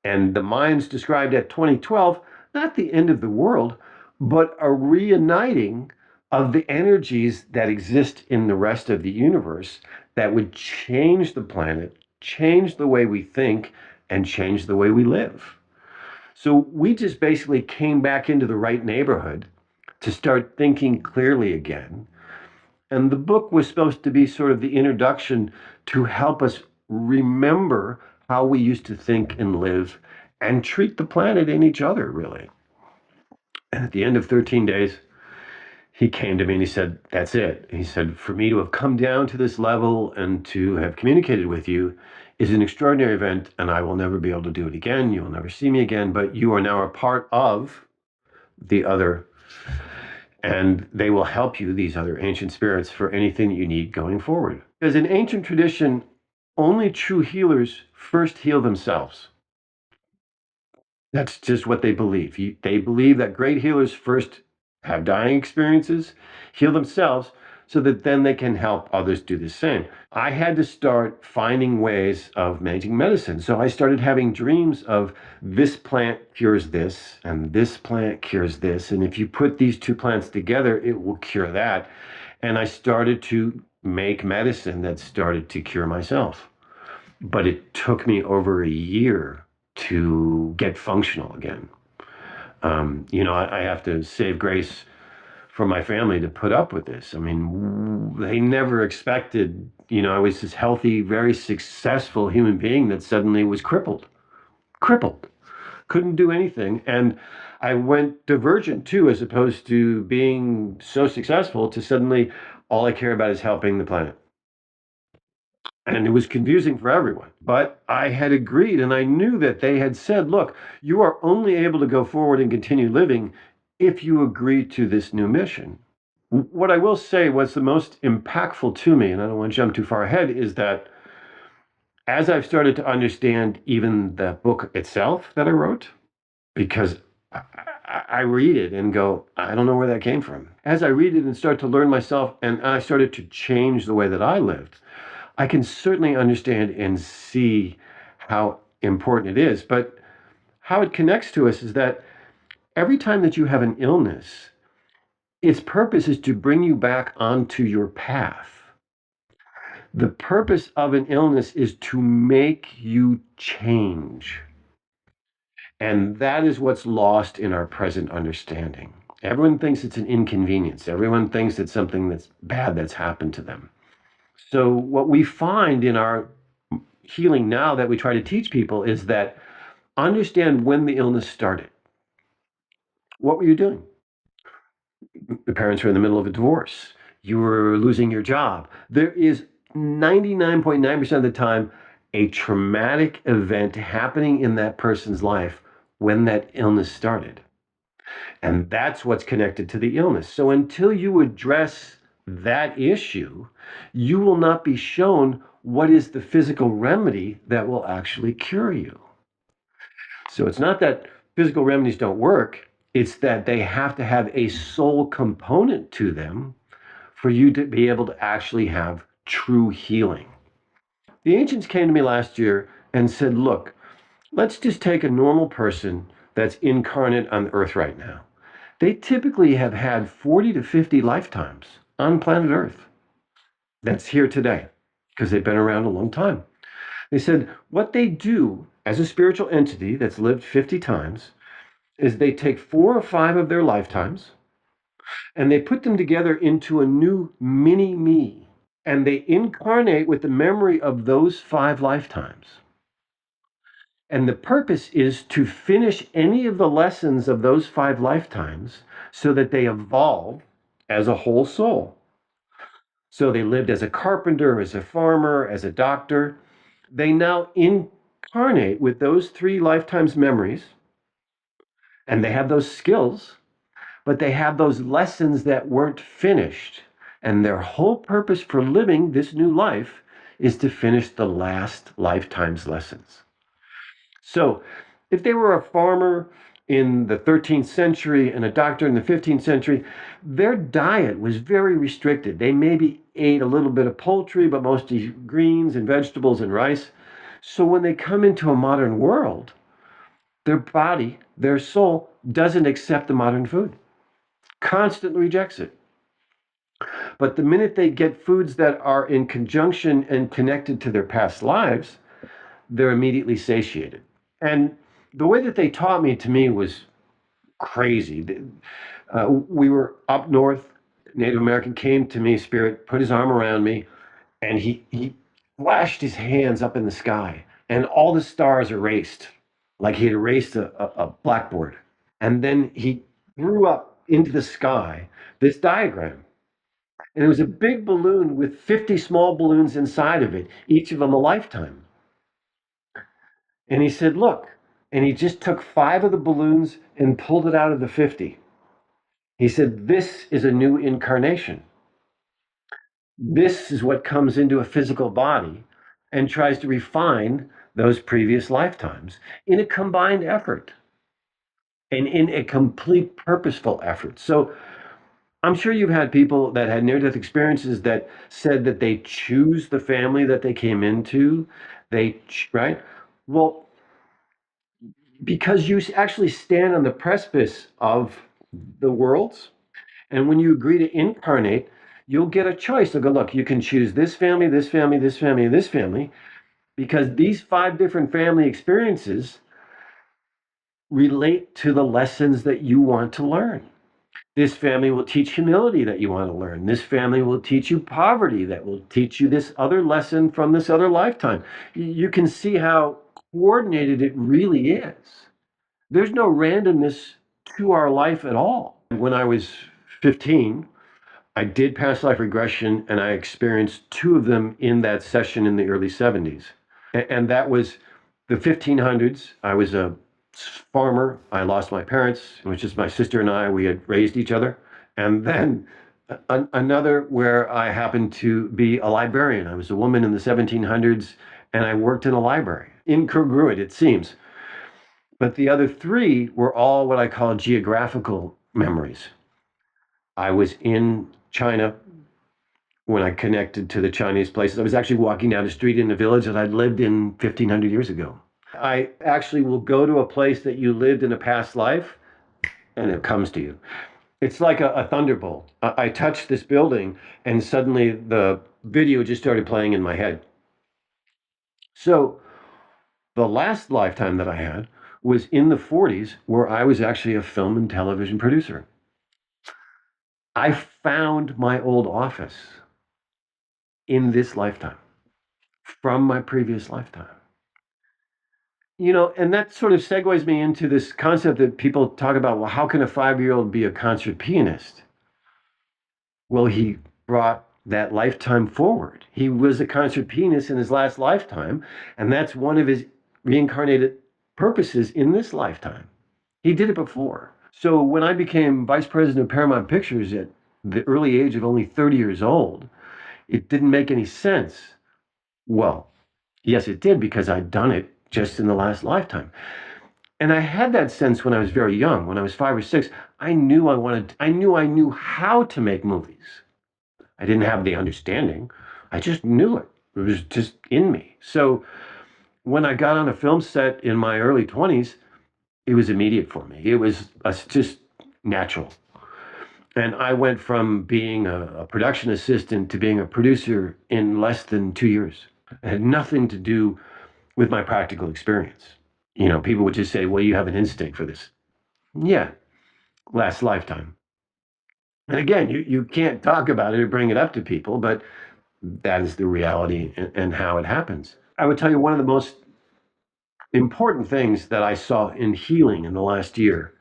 And the Mayans described at 2012, not the end of the world, but a reuniting of the energies that exist in the rest of the universe that would change the planet, change the way we think, and change the way we live. So we just basically came back into the right neighborhood to start thinking clearly again. And the book was supposed to be sort of the introduction to help us remember how we used to think and live and treat the planet and each other, really. And at the end of 13 days, he came to me and he said, that's it. He said, for me to have come down to this level and to have communicated with you is an extraordinary event, and I will never be able to do it again. You will never see me again, but you are now a part of the other, and they will help you, these other ancient spirits, for anything that you need going forward. Because in ancient tradition, only true healers first heal themselves. That's just what they believe. They believe that great healers first have dying experiences, heal themselves, so that then they can help others do the same. I had to start finding ways of managing medicine. So I started having dreams of this plant cures this and this plant cures this. And if you put these two plants together, it will cure that. And I started to make medicine that started to cure myself. But it took me over a year to get functional again. I have to save grace for my family to put up with this. I mean, they never expected, I was this healthy, very successful human being that suddenly was crippled, couldn't do anything. And I went divergent too, as opposed to being so successful to suddenly all I care about is helping the planet. And it was confusing for everyone. But I had agreed, and I knew that they had said, look, you are only able to go forward and continue living if you agree to this new mission. What I will say was the most impactful to me, and I don't want to jump too far ahead, is that as I've started to understand even the book itself that I wrote, because I read it and go, I don't know where that came from. As I read it and start to learn myself, and I started to change the way that I lived, I can certainly understand and see how important it is. But how it connects to us is that every time that you have an illness, its purpose is to bring you back onto your path. The purpose of an illness is to make you change. And that is what's lost in our present understanding. Everyone thinks it's an inconvenience. Everyone thinks it's something that's bad that's happened to them. So, what we find in our healing now that we try to teach people is that understand when the illness started. What were you doing? The parents were in the middle of a divorce. You were losing your job. There is 99.9% of the time a traumatic event happening in that person's life when that illness started. And that's what's connected to the illness. So until you address that issue, you will not be shown what is the physical remedy that will actually cure you. So it's not that physical remedies don't work, it's that they have to have a soul component to them for you to be able to actually have true healing. The ancients came to me last year and said, look, let's just take a normal person that's incarnate on Earth right now. They typically have had 40 to 50 lifetimes on planet Earth that's here today because they've been around a long time. They said what they do as a spiritual entity that's lived 50 times is they take 4 or 5 of their lifetimes and they put them together into a new mini me. And they incarnate with the memory of those 5 lifetimes. And the purpose is to finish any of the lessons of those 5 lifetimes so that they evolve as a whole soul. So they lived as a carpenter, as a farmer, as a doctor. They now incarnate with those 3 lifetimes memories, and they have those skills, but they have those lessons that weren't finished. And their whole purpose for living this new life is to finish the last lifetime's lessons. So if they were a farmer in the 13th century and a doctor in the 15th century, their diet was very restricted. They maybe ate a little bit of poultry, but mostly greens and vegetables and rice. So when they come into a modern world, their body, their soul, doesn't accept the modern food, constantly rejects it. But the minute they get foods that are in conjunction and connected to their past lives, they're immediately satiated. And the way that they taught me, to me, was crazy. We were up north. Native American came to me, spirit, put his arm around me, and he flashed his hands up in the sky, and all the stars erased, like he had erased a blackboard. And then he threw up into the sky this diagram. And it was a big balloon with 50 small balloons inside of it, each of them a lifetime. And he said, look, and he just took 5 of the balloons and pulled it out of the 50. He said, this is a new incarnation. This is what comes into a physical body and tries to refine those previous lifetimes in a combined effort and in a complete purposeful effort. So I'm sure you've had people that had near-death experiences that said that they choose the family that they came into. Right? Well, because you actually stand on the precipice of the worlds, and when you agree to incarnate, you'll get a choice. They'll go, look, you can choose this family, this family, this family, and this family, because these 5 different family experiences relate to the lessons that you want to learn. This family will teach humility that you want to learn. This family will teach you poverty that will teach you this other lesson from this other lifetime. You can see how coordinated it really is. There's no randomness to our life at all. When I was 15, I did past life regression, and I experienced 2 of them in that session in the early 70s. And that was the 1500s. I was a farmer. I lost my parents. It was just my sister and I. We had raised each other. And then another where I happened to be a librarian. I was a woman in the 1700s, and I worked in a library. Incongruent, it seems. But the other 3 were all what I call geographical memories. I was in China when I connected to the Chinese places. I was actually walking down the street in a village that I'd lived in 1500 years ago. I actually will go to a place that you lived in a past life, and it comes to you. It's like a thunderbolt. I touched this building, and suddenly the video just started playing in my head. So the last lifetime that I had was in the 40s, where I was actually a film and television producer. I found my old office in this lifetime from my previous lifetime. And that sort of segues me into this concept that people talk about, well, how can a 5-year-old be a concert pianist? Well, he brought that lifetime forward. He was a concert pianist in his last lifetime, and that's one of his reincarnated purposes in this lifetime. He did it before. So when I became vice president of Paramount Pictures at the early age of only 30 years old, it didn't make any sense. Well, yes, it did, because I'd done it just in the last lifetime. And I had that sense when I was very young. When I was 5 or 6, I knew I knew how to make movies. I didn't have the understanding. I just knew it. It was just in me. So when I got on a film set in my early 20s, it was immediate for me. It was just natural. And I went from being a production assistant to being a producer in less than 2 years. It had nothing to do with my practical experience. People would just say, well, you have an instinct for this. Yeah, last lifetime. And again, you can't talk about it or bring it up to people, but that is the reality and how it happens. I would tell you one of the most important things that I saw in healing in the last year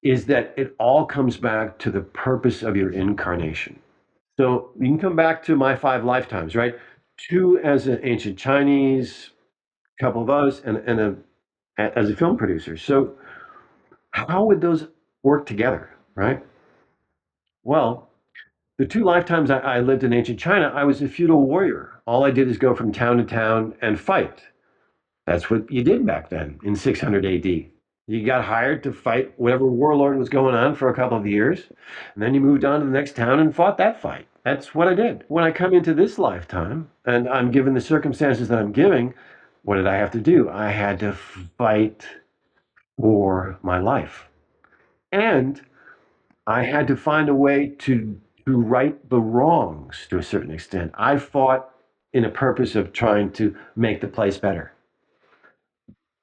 is that it all comes back to the purpose of your incarnation. So you can come back to my 5 lifetimes, right? 2 as an ancient Chinese, a couple of others, and as a film producer. So how would those work together, right? Well, the 2 lifetimes I lived in ancient China, I was a feudal warrior. All I did is go from town to town and fight. That's what you did back then in 600 AD. You got hired to fight whatever warlord was going on for a couple of years, and then you moved on to the next town and fought that fight. That's what I did. When I come into this lifetime, and I'm given the circumstances that I'm giving, what did I have to do? I had to fight for my life. And I had to find a way to right the wrongs to a certain extent. I fought in a purpose of trying to make the place better.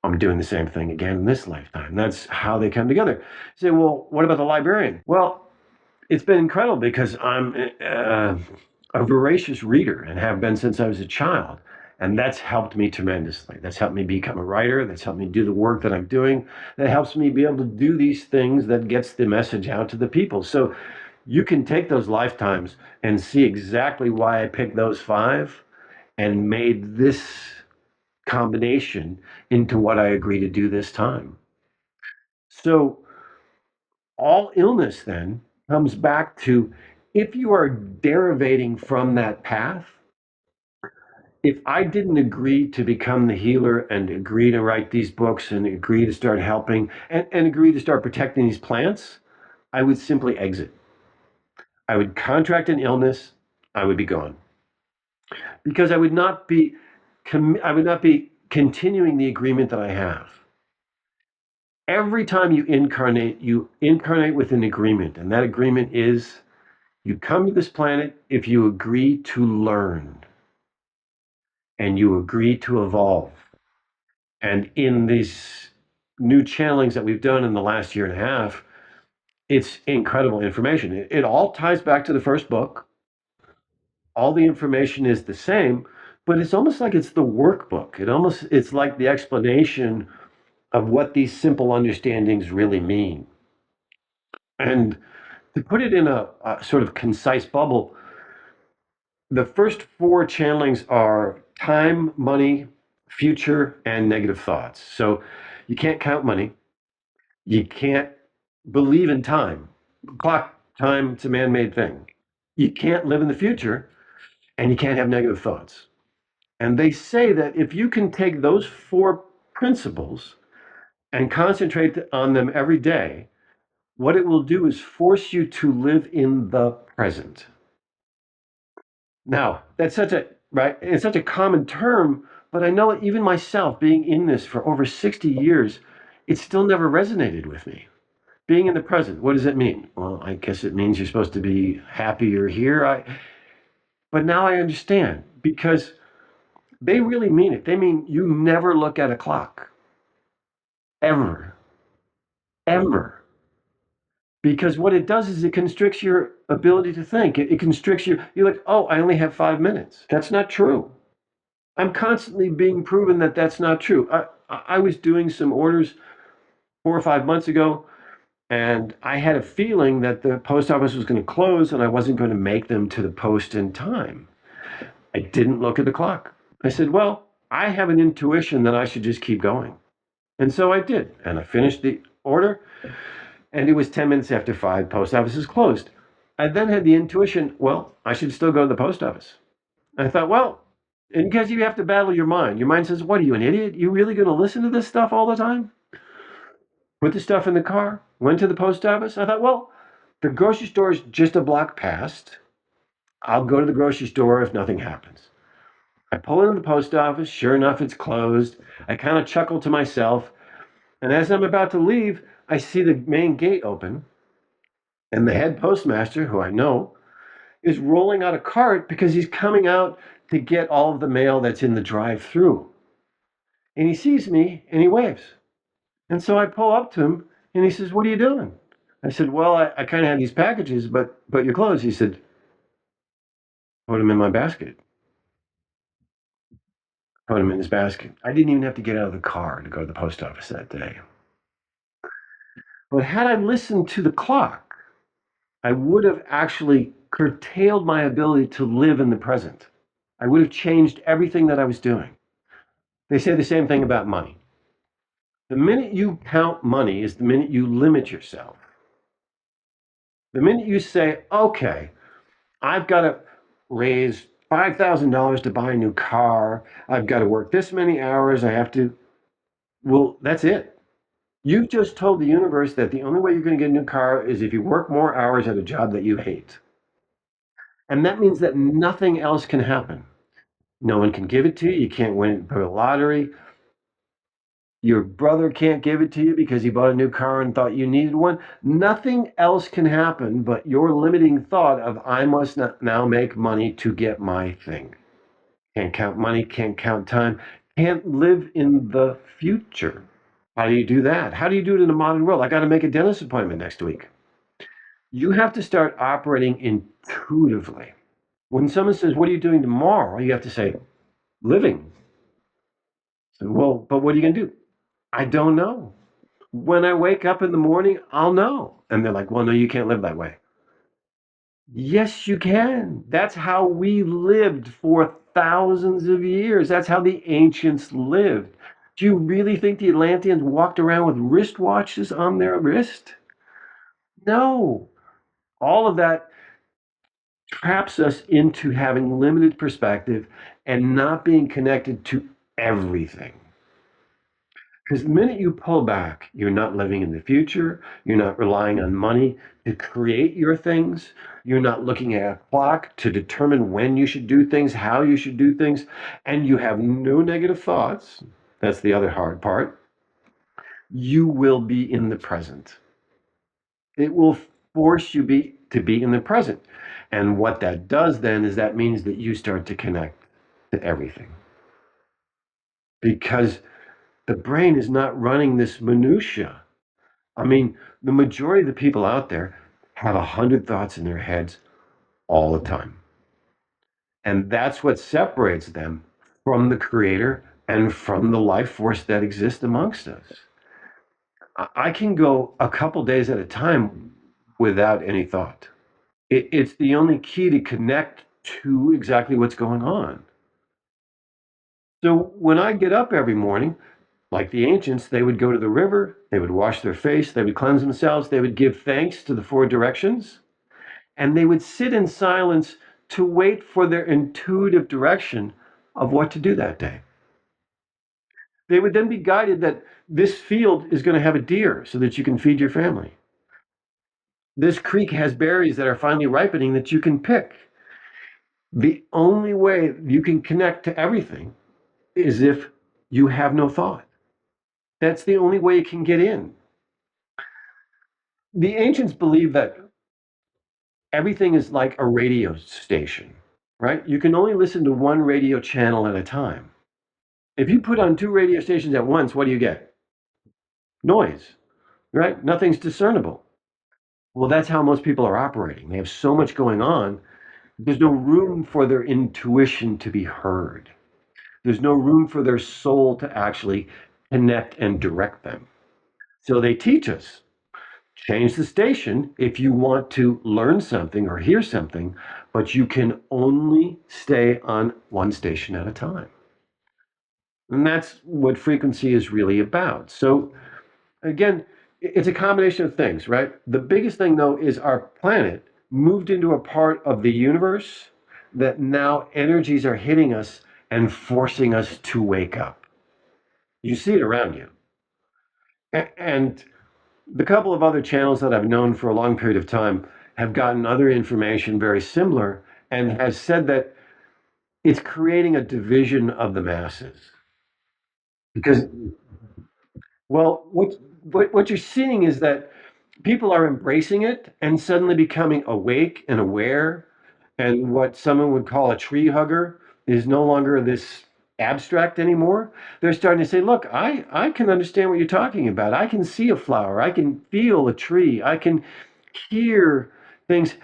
I'm doing the same thing again in this lifetime. That's how they come together. You say, well, what about the librarian? Well, it's been incredible because I'm a voracious reader and have been since I was a child. And that's helped me tremendously. That's helped me become a writer. That's helped me do the work that I'm doing. That helps me be able to do these things that gets the message out to the people. So you can take those lifetimes and see exactly why I picked those 5 and made this combination into what I agree to do this time. So all illness then comes back to, if you are derivating from that path, if I didn't agree to become the healer and agree to write these books and agree to start helping and agree to start protecting these plants, I would simply exit. I would contract an illness, I would be gone. Because I would not be continuing the agreement that I have. Every time you incarnate with an agreement, and that agreement is you come to this planet if you agree to learn and you agree to evolve. And in these new channelings that we've done in the last year and a half, it's incredible information. It all ties back to the first book. All the information is the same, but it's almost like it's the workbook. It's like the explanation of what these simple understandings really mean. And to put it in a sort of concise bubble, the first four channelings are time, money, future, and negative thoughts. So you can't count money. You can't believe in time. Clock time, it's a man made thing. You can't live in the future, and you can't have negative thoughts. And they say that if you can take those four principles and concentrate on them every day, what it will do is force you to live in the present. Now, that's such a right, it's such a common term, but I know even myself being in this for over 60 years, it still never resonated with me. Being in the present, what does it mean? Well, I guess it means you're supposed to be happy you're here. But now I understand because they really mean it. They mean you never look at a clock. Ever. Ever. Because what it does is it constricts your ability to think. It constricts you're like, oh, I only have 5 minutes. That's not true. I'm constantly being proven that that's not true. I was doing some orders 4 or 5 months ago, and I had a feeling that the post office was going to close and I wasn't going to make them to the post in time. I didn't look at the clock. I said, well, I have an intuition that I should just keep going. And so I did. And I finished the order, and it was 10 minutes after 5, post office is closed. I then had the intuition, well, I should still go to the post office. I thought, well, and because you have to battle your mind. Your mind says, what are you, an idiot? You really going to listen to this stuff all the time? Put the stuff in the car, went to the post office. I thought, well, the grocery store is just a block past. I'll go to the grocery store if nothing happens. I pull into the post office. Sure enough, it's closed. I kind of chuckle to myself. And as I'm about to leave, I see the main gate open. And the head postmaster, who I know, is rolling out a cart because he's coming out to get all of the mail that's in the drive through. And he sees me and he waves. And so I pull up to him and he says, what are you doing? I said, well, I kind of have these packages, but your clothes. He said, put them in my basket. Put them in his basket. I didn't even have to get out of the car to go to the post office that day. But had I listened to the clock, I would have actually curtailed my ability to live in the present. I would have changed everything that I was doing. They say the same thing about money. The minute you count money is the minute you limit yourself. The minute you say, okay, I've got to raise $5,000 to buy a new car, I've got to work this many hours, well, that's it. You've just told the universe that the only way you're going to get a new car is if you work more hours at a job that you hate. And that means that nothing else can happen. No one can give it to you. You can't win the lottery. Your brother can't give it to you because he bought a new car and thought you needed one. Nothing else can happen but your limiting thought of, I must now make money to get my thing. Can't count money, can't count time, can't live in the future. How do you do that? How do you do it in the modern world? I got to make a dentist appointment next week. You have to start operating intuitively. When someone says, what are you doing tomorrow? You have to say, living. So, well, but what are you going to do? I don't know. When I wake up in the morning, I'll know. And they're like, well, no, you can't live that way. Yes, you can. That's how we lived for thousands of years. That's how the ancients lived. Do you really think the Atlanteans walked around with wristwatches on their wrist? No. All of that traps us into having limited perspective and not being connected to everything. Because the minute you pull back, you're not living in the future. You're not relying on money to create your things. You're not looking at a clock to determine when you should do things, how you should do things. And you have no negative thoughts. That's the other hard part. You will be in the present. It will force you to be in the present. And what that does then is that means that you start to connect to everything. Because the brain is not running this minutia. I mean, the majority of the people out there have 100 thoughts in their heads all the time. And that's what separates them from the creator and from the life force that exists amongst us. I can go a couple days at a time without any thought. It's the only key to connect to exactly what's going on. So when I get up every morning, like the ancients, they would go to the river, they would wash their face, they would cleanse themselves, they would give thanks to the four directions, and they would sit in silence to wait for their intuitive direction of what to do that day. They would then be guided that this field is going to have a deer so that you can feed your family. This creek has berries that are finally ripening that you can pick. The only way you can connect to everything is if you have no thought. That's the only way you can get in. The ancients believed that everything is like a radio station, right? You can only listen to one radio channel at a time. If you put on two radio stations at once, what do you get? Noise, right? Nothing's discernible. Well, that's how most people are operating. They have so much going on, there's no room for their intuition to be heard. There's no room for their soul to actually connect and direct them. So they teach us change the station if you want to learn something or hear something, but you can only stay on one station at a time. And that's what frequency is really about. So, again, it's a combination of things, right? The biggest thing, though, is our planet moved into a part of the universe that now energies are hitting us and forcing us to wake up. You see it around you. And the couple of other channels that I've known for a long period of time have gotten other information very similar and have said that it's creating a division of the masses. Because, well, what you're seeing is that people are embracing it and suddenly becoming awake and aware. And what someone would call a tree hugger is no longer this abstract anymore. They're starting to say, look, I can understand what you're talking about. I can see a flower. I can feel a tree. I can hear things.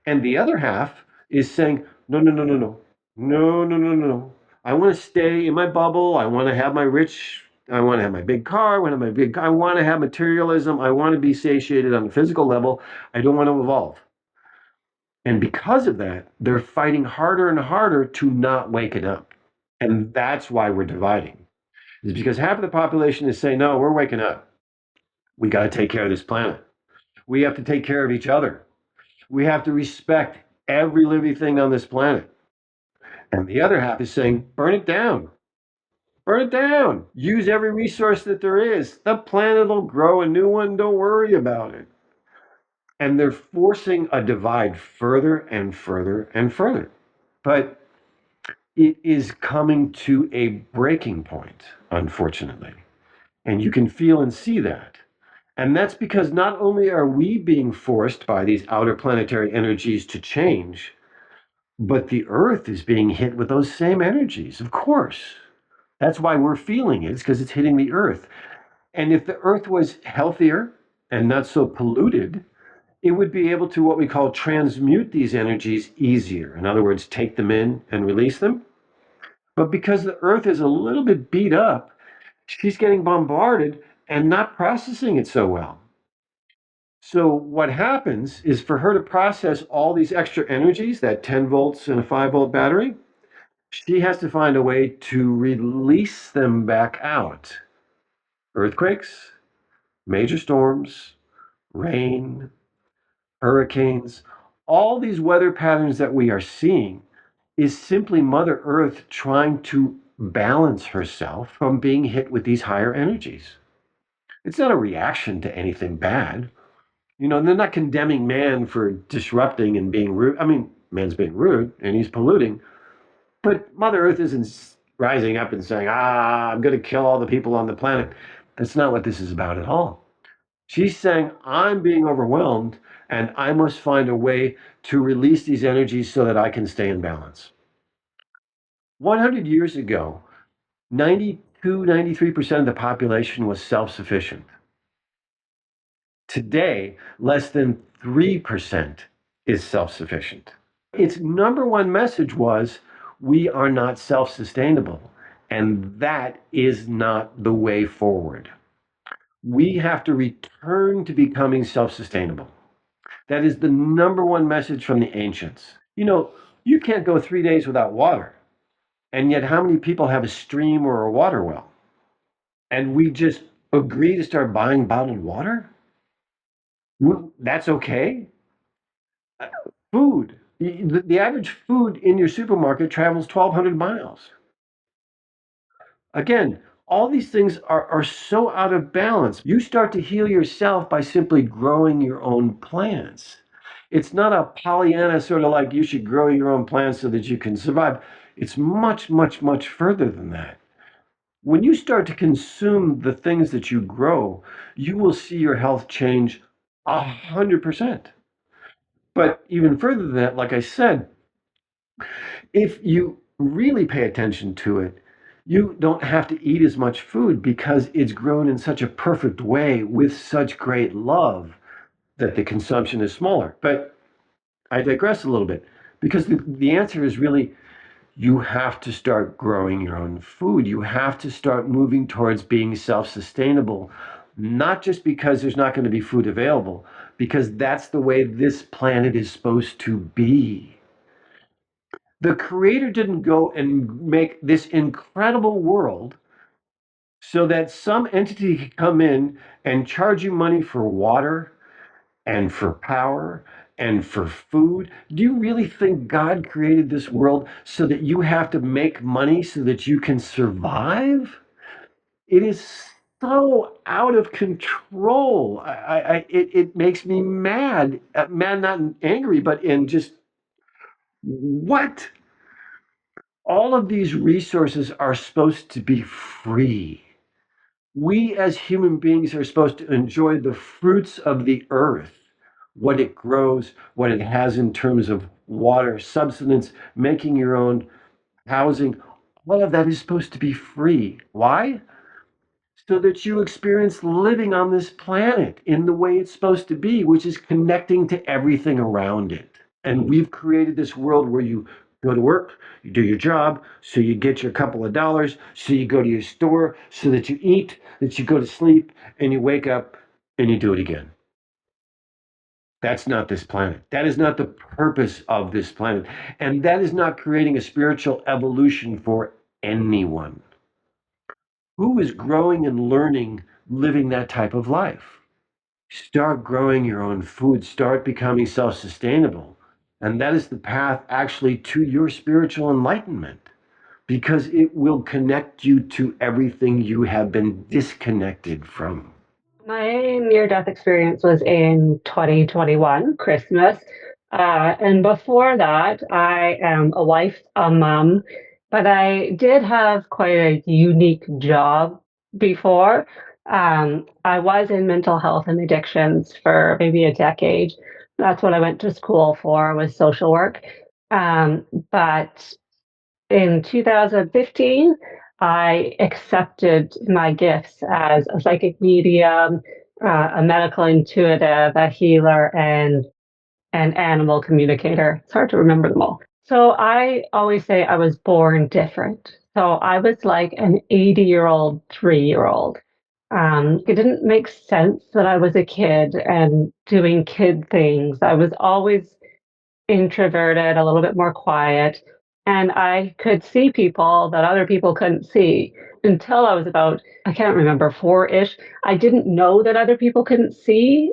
And the other half is saying, no, no, no, no, no, no, no, no, no. I want to stay in my bubble. I want to have my rich, I want to have my big car. I want to have my big, I want to have materialism. I want to be satiated on a physical level. I don't want to evolve. And because of that, they're fighting harder and harder to not wake it up. And that's why we're dividing. Is because half of the population is saying, no, we're waking up. We got to take care of this planet. We have to take care of each other. We have to respect every living thing on this planet. And the other half is saying, burn it down. Burn it down. Use every resource that there is. The planet will grow a new one. Don't worry about it. And they're forcing a divide further and further and further. But it is coming to a breaking point, unfortunately. And you can feel and see that. And that's because not only are we being forced by these outer planetary energies to change, but the Earth is being hit with those same energies, of course. That's why we're feeling it, it's because it's hitting the Earth. And if the Earth was healthier and not so polluted, it would be able to what we call transmute these energies easier. In other words, take them in and release them. But because the Earth is a little bit beat up, she's getting bombarded and not processing it so well. So what happens is for her to process all these extra energies, that 10 volts in a 5-volt battery, she has to find a way to release them back out. Earthquakes, major storms, rain, hurricanes, all these weather patterns that we are seeing is simply Mother Earth trying to balance herself from being hit with these higher energies. It's not a reaction to anything bad. They're not condemning man for disrupting and being rude. I mean, man's being rude and he's polluting, but Mother Earth isn't rising up and saying, I'm going to kill all the people on the planet. That's not what this is about at all. She's saying, I'm being overwhelmed and I must find a way to release these energies so that I can stay in balance. 100 years ago, 93% of the population was self sufficient. Today, less than 3% is self sufficient. Its number one message was, we are not self sustainable. And that is not the way forward. We have to return to becoming self sustainable. That is the number one message from the ancients. You can't go 3 days without water. And yet, how many people have a stream or a water well? And we just agree to start buying bottled water? That's okay? Food. The average food in your supermarket travels 1,200 miles. Again, all these things are so out of balance. You start to heal yourself by simply growing your own plants. It's not a Pollyanna sort of like you should grow your own plants so that you can survive. It's much, much, much further than that. When you start to consume the things that you grow, you will see your health change 100%. But even further than that, like I said, if you really pay attention to it, you don't have to eat as much food because it's grown in such a perfect way with such great love that the consumption is smaller. But I digress a little bit because the answer is really, you have to start growing your own food. You have to start moving towards being self sustainable, not just because there's not going to be food available, because that's the way this planet is supposed to be. The creator didn't go and make this incredible world so that some entity could come in and charge you money for water and for power and for food. Do you really think God created this world so that you have to make money so that you can survive? It is so out of control. It makes me mad. Mad, not angry, but in just what? All of these resources are supposed to be free. We as human beings are supposed to enjoy the fruits of the earth, what it grows, what it has in terms of water, substance, making your own housing. All of that is supposed to be free. Why? So that you experience living on this planet in the way it's supposed to be, which is connecting to everything around it. And we've created this world where you go to work, you do your job, so you get your couple of dollars, so you go to your store, so that you eat, that you go to sleep, and you wake up and you do it again. That's not this planet. That is not the purpose of this planet. And that is not creating a spiritual evolution for anyone. Who is growing and learning living that type of life? Start growing your own food, start becoming self sustainable. And that is the path actually to your spiritual enlightenment because it will connect you to everything you have been disconnected from. My near death experience was in 2021, Christmas. And before that, I am a wife, a mom, but I did have quite a unique job before. I was in mental health and addictions for maybe a decade. That's what I went to school for, was social work. But in 2015, I accepted my gifts as a psychic medium, a medical intuitive, a healer, and an animal communicator. It's hard to remember them all. So I always say I was born different. So I was like an 80-year-old 3-year-old. It didn't make sense that I was a kid and doing kid things. I was always introverted, a little bit more quiet, and I could see people that other people couldn't see until I was about, I can't remember, 4-ish. I didn't know that other people couldn't see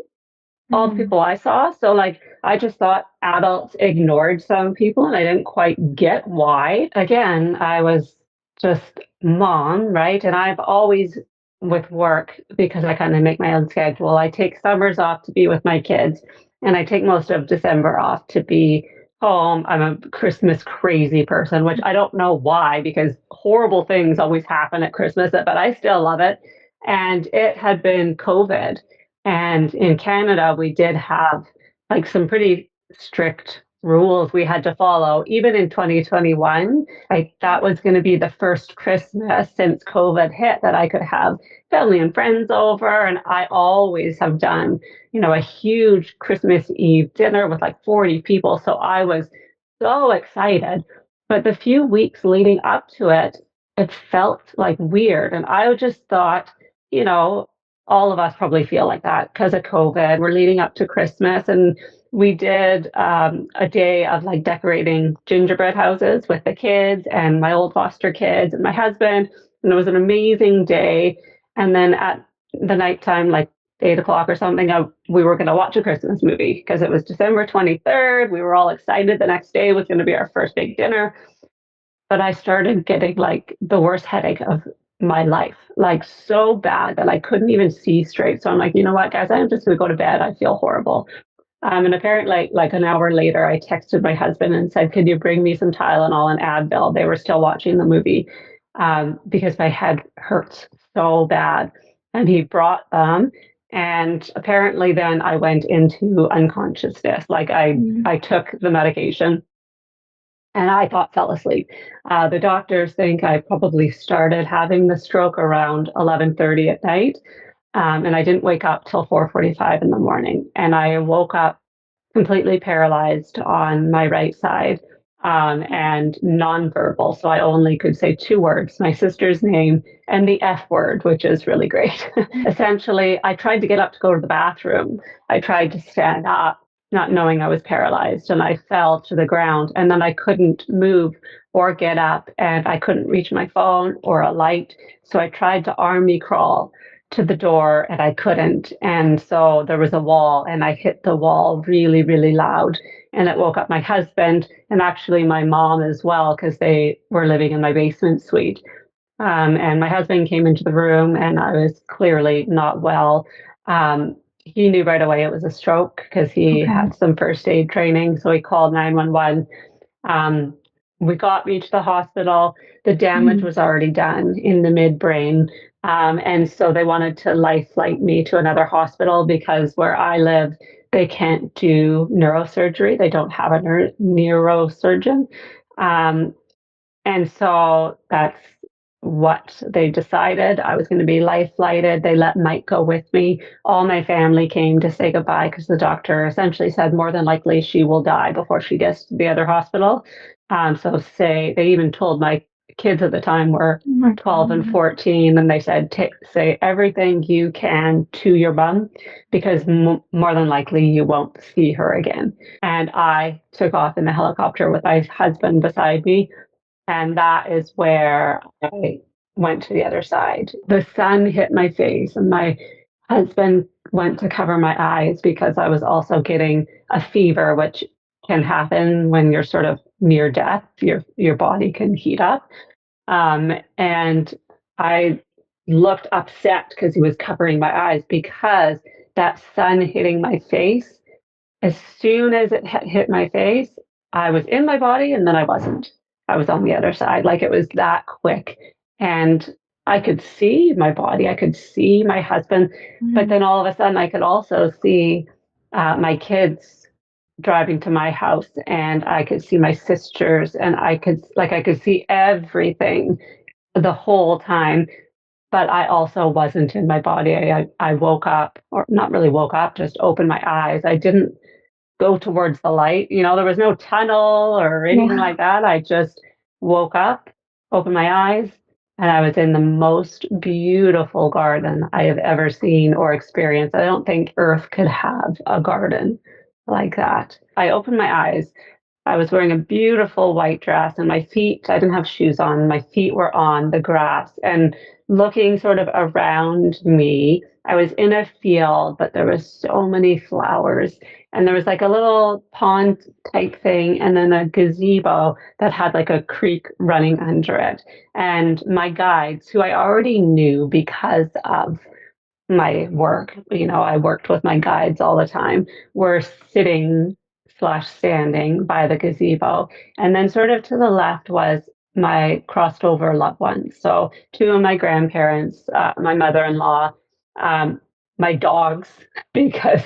all the people I saw. So, like, I just thought adults ignored some people, and I didn't quite get why. Again, I was just mom, right? And I've always, with work, because I kind of make my own schedule, I take summers off to be with my kids, and I take most of December off to be home. I'm a Christmas crazy person, which I don't know why, because horrible things always happen at Christmas, but I still love it. And it had been COVID. And in Canada, we did have like some pretty strict rules we had to follow, even in 2021. Like that was going to be the first Christmas since COVID hit that I could have family and friends over. And I always have done, a huge Christmas Eve dinner with like 40 people. So I was so excited. But the few weeks leading up to it, it felt like weird. And I just thought, you know, all of us probably feel like that because of COVID. We're leading up to Christmas, and we did a day of like decorating gingerbread houses with the kids and my old foster kids and my husband. And it was an amazing day. And then at the nighttime, like 8 o'clock or something, we were going to watch a Christmas movie because it was December 23rd. We were all excited. The next day was going to be our first big dinner. But I started getting like the worst headache of my life, like so bad that I couldn't even see straight. So I'm like, you know what, guys, I'm just going to go to bed. I feel horrible. And apparently, like an hour later, I texted my husband and said, "Could you bring me some Tylenol and Advil?" They were still watching the movie because my head hurts so bad. And he brought them. And apparently, then I went into unconsciousness. Like I took the medication and I thought fell asleep. The doctors think I probably started having the stroke around 11:30 at night, and I didn't wake up till 4:45 in the morning. And I woke up completely paralyzed on my right side, and nonverbal. So I only could say two words, my sister's name and the F word, which is really great. Essentially, I tried to get up to go to the bathroom. I tried to stand up, not knowing I was paralyzed, and I fell to the ground. And then I couldn't move or get up, and I couldn't reach my phone or a light. So I tried to army crawl to the door and I couldn't. And so there was a wall and I hit the wall really, really loud. And it woke up my husband and actually my mom as well, because they were living in my basement suite. And my husband came into the room and I was clearly not well. He knew right away it was a stroke because he had some first aid training. So he called 911. Um, we got me to the hospital. The damage was already done in the midbrain. And so they wanted to life flight me to another hospital because where I live, they can't do neurosurgery. They don't have a neurosurgeon. Um, and so that's what they decided. I was going to be life flighted. They let Mike go with me. All my family came to say goodbye because the doctor essentially said more than likely she will die before she gets to the other hospital. So they even told my kids at the time were 12 and 14, and they said, say everything you can to your mom because more than likely you won't see her again. And I took off in the helicopter with my husband beside me. And that is where I went to the other side. The sun hit my face, and my husband went to cover my eyes because I was also getting a fever, which can happen when you're sort of near death. Your body can heat up. And I looked upset because he was covering my eyes because that sun hitting my face, as soon as it hit my face, I was in my body and then I wasn't. I was on the other side. Like it was that quick. And I could see my body, I could see my husband, but then all of a sudden I could also see my kids driving to my house, and I could see my sisters, and I could see everything the whole time. But I also wasn't in my body. I woke up, or not really woke up, just opened my eyes. I didn't go towards the light. There was no tunnel or anything like that. I just woke up, opened my eyes, and I was in the most beautiful garden I have ever seen or experienced. I don't think Earth could have a garden like that. I opened my eyes. I was wearing a beautiful white dress, and my feet, I didn't have shoes on, my feet were on the grass. And looking sort of around me, I was in a field, but there was so many flowers, and there was like a little pond type thing, and then a gazebo that had like a creek running under it. And my guides, who I already knew because of my work, I worked with my guides all the time, were sitting slash standing by the gazebo. And then sort of to the left was my crossed over loved ones. So two of my grandparents, my mother-in-law, um, my dogs, because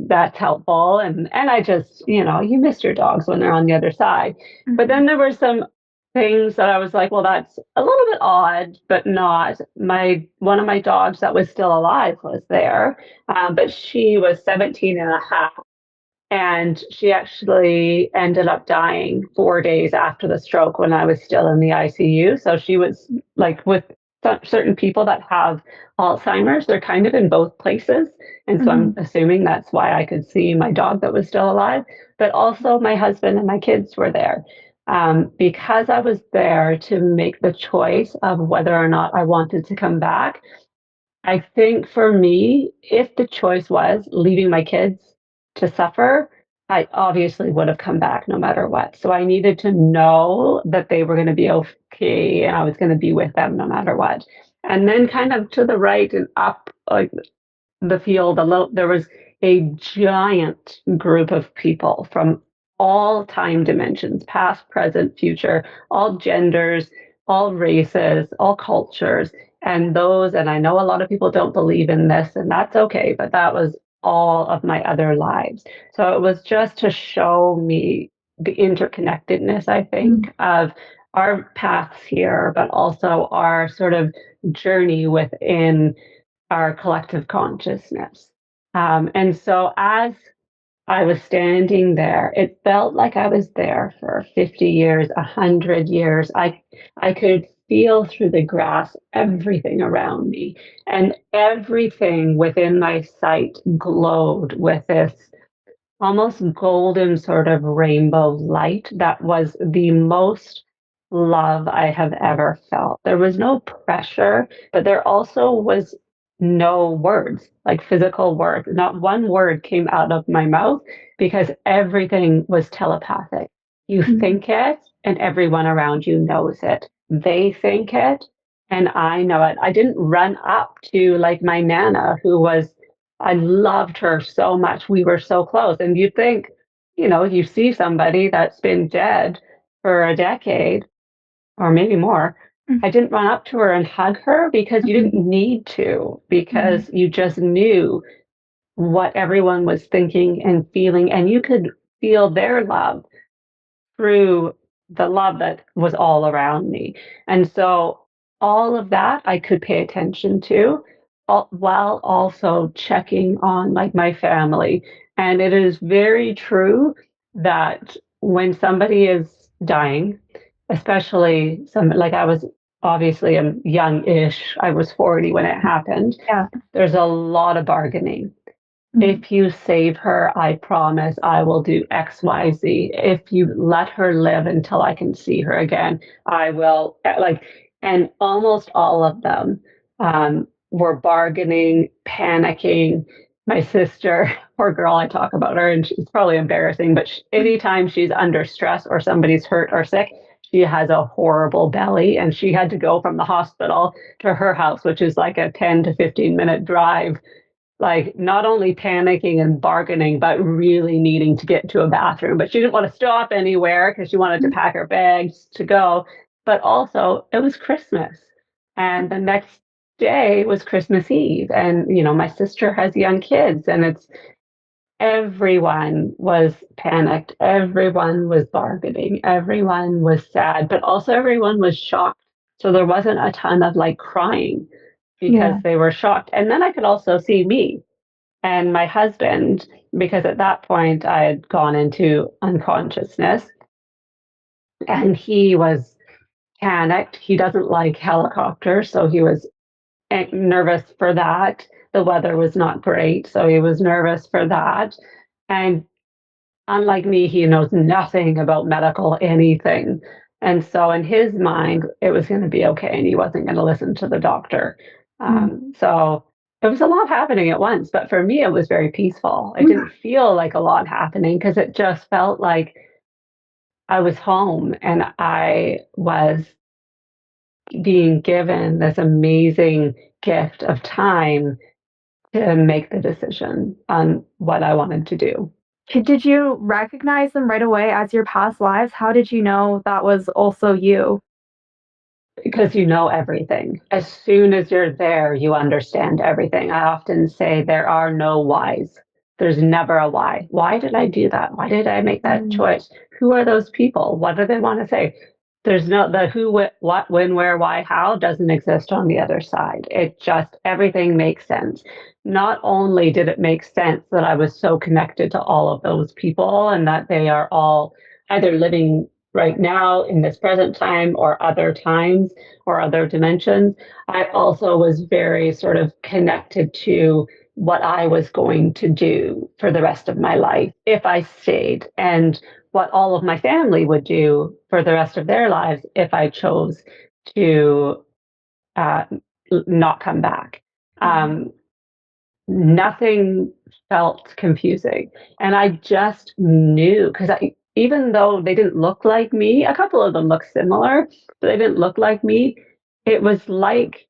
that's helpful. And I just, you miss your dogs when they're on the other side. But then there were some things that I was like, well, that's a little bit odd, but not. My one of my dogs that was still alive was there, but she was 17 and a half, and she actually ended up dying 4 days after the stroke when I was still in the ICU. So she was like with certain people that have Alzheimer's, they're kind of in both places. And so I'm assuming that's why I could see my dog that was still alive, but also my husband and my kids were there. Because I was there to make the choice of whether or not I wanted to come back, I think for me, if the choice was leaving my kids to suffer, I obviously would have come back no matter what. So I needed to know that they were going to be okay and I was going to be with them no matter what. And then kind of to the right and up, like the field, there was a giant group of people from all time dimensions, past, present, future, all genders, all races, all cultures. And I know a lot of people don't believe in this, and that's okay, but that was all of my other lives. So it was just to show me the interconnectedness, I think, of our paths here, but also our sort of journey within our collective consciousness. And so as I was standing there, it felt like I was there for 50 years, 100 years. I could feel through the grass everything around me, and everything within my sight glowed with this almost golden sort of rainbow light that was the most love I have ever felt. There was no pressure, but there also was no words, like physical words. Not one word came out of my mouth because everything was telepathic. You think it, and everyone around you knows it. They think it, and I know it. I didn't run up to like my Nana, I loved her so much. We were so close. And you think, you see somebody that's been dead for a decade or maybe more. I didn't run up to her and hug her because you didn't need to, because you just knew what everyone was thinking and feeling, and you could feel their love through the love that was all around me. And so all of that I could pay attention to while also checking on like my family. And it is very true that when somebody is dying, especially like I was obviously a young-ish, I was 40 when it happened. Yeah. There's a lot of bargaining. If you save her, I promise I will do X, Y, Z. If you let her live until I can see her again, I will. And almost all of them were bargaining, panicking. My sister, poor girl, I talk about her, and she's probably embarrassing, but anytime she's under stress or somebody's hurt or sick, she has a horrible belly, and she had to go from the hospital to her house, which is like a 10 to 15-minute drive, like not only panicking and bargaining, but really needing to get to a bathroom. But she didn't want to stop anywhere because she wanted to pack her bags to go. But also, it was Christmas. And the next day was Christmas Eve. And, my sister has young kids, and everyone was panicked. Everyone was bargaining. Everyone was sad, but also everyone was shocked. So there wasn't a ton of like crying because they were shocked. And then I could also see me and my husband, because at that point I had gone into unconsciousness, and he was panicked. He doesn't like helicopters, so he was nervous for that. The weather was not great, so he was nervous for that. And unlike me, he knows nothing about medical anything. And so in his mind, it was going to be okay, and he wasn't going to listen to the doctor. So it was a lot happening at once, but for me, it was very peaceful. It didn't feel like a lot happening because it just felt like I was home and I was being given this amazing gift of time to make the decision on what I wanted to do. Did you recognize them right away as your past lives? How did you know that was also you? Because you know everything. As soon as you're there, you understand everything. I often say there are no whys. There's never a why. Why did I do that? Why did I make that Mm. choice? Who are those people? What do they want to say? There's no the who, what, when, where, why, how doesn't exist on the other side. It just everything makes sense. Not only did it make sense that I was so connected to all of those people and that they are all either living right now in this present time or other times or other dimensions. I also was very sort of connected to what I was going to do for the rest of my life if I stayed, and what all of my family would do for the rest of their lives if I chose to uh, not come back. Mhm. Um, Nothing felt confusing. And I just knew because even though they didn't look like me, a couple of them looked similar, but they didn't look like me. It was like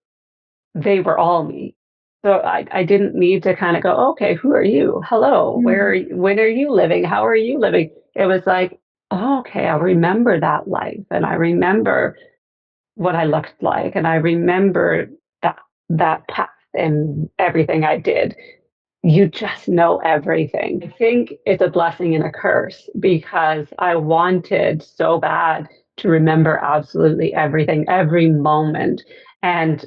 they were all me. So I didn't need to kind of go, okay, who are you? Hello, Mm. when are you living? How are you living? It was like, oh, okay, I remember that life and I remember what I looked like and I remember that that path and everything I did. You just know everything. I think it's a blessing and a curse because I wanted so bad to remember absolutely everything, every moment, and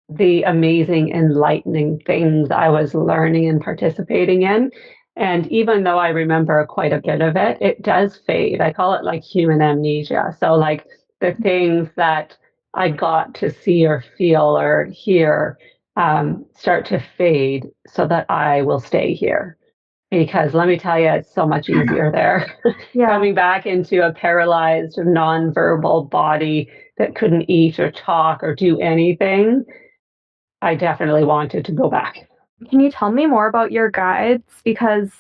the amazing, enlightening things I was learning and participating in. And even though I remember quite a bit of it, it does fade. I call it like human amnesia. So, like the things that I got to see or feel or hear start to fade so that I will stay here. Because let me tell you, it's so much easier there. Yeah. Coming back into a paralyzed, nonverbal body that couldn't eat or talk or do anything, I definitely wanted to go back. Can you tell me more about your guides? Because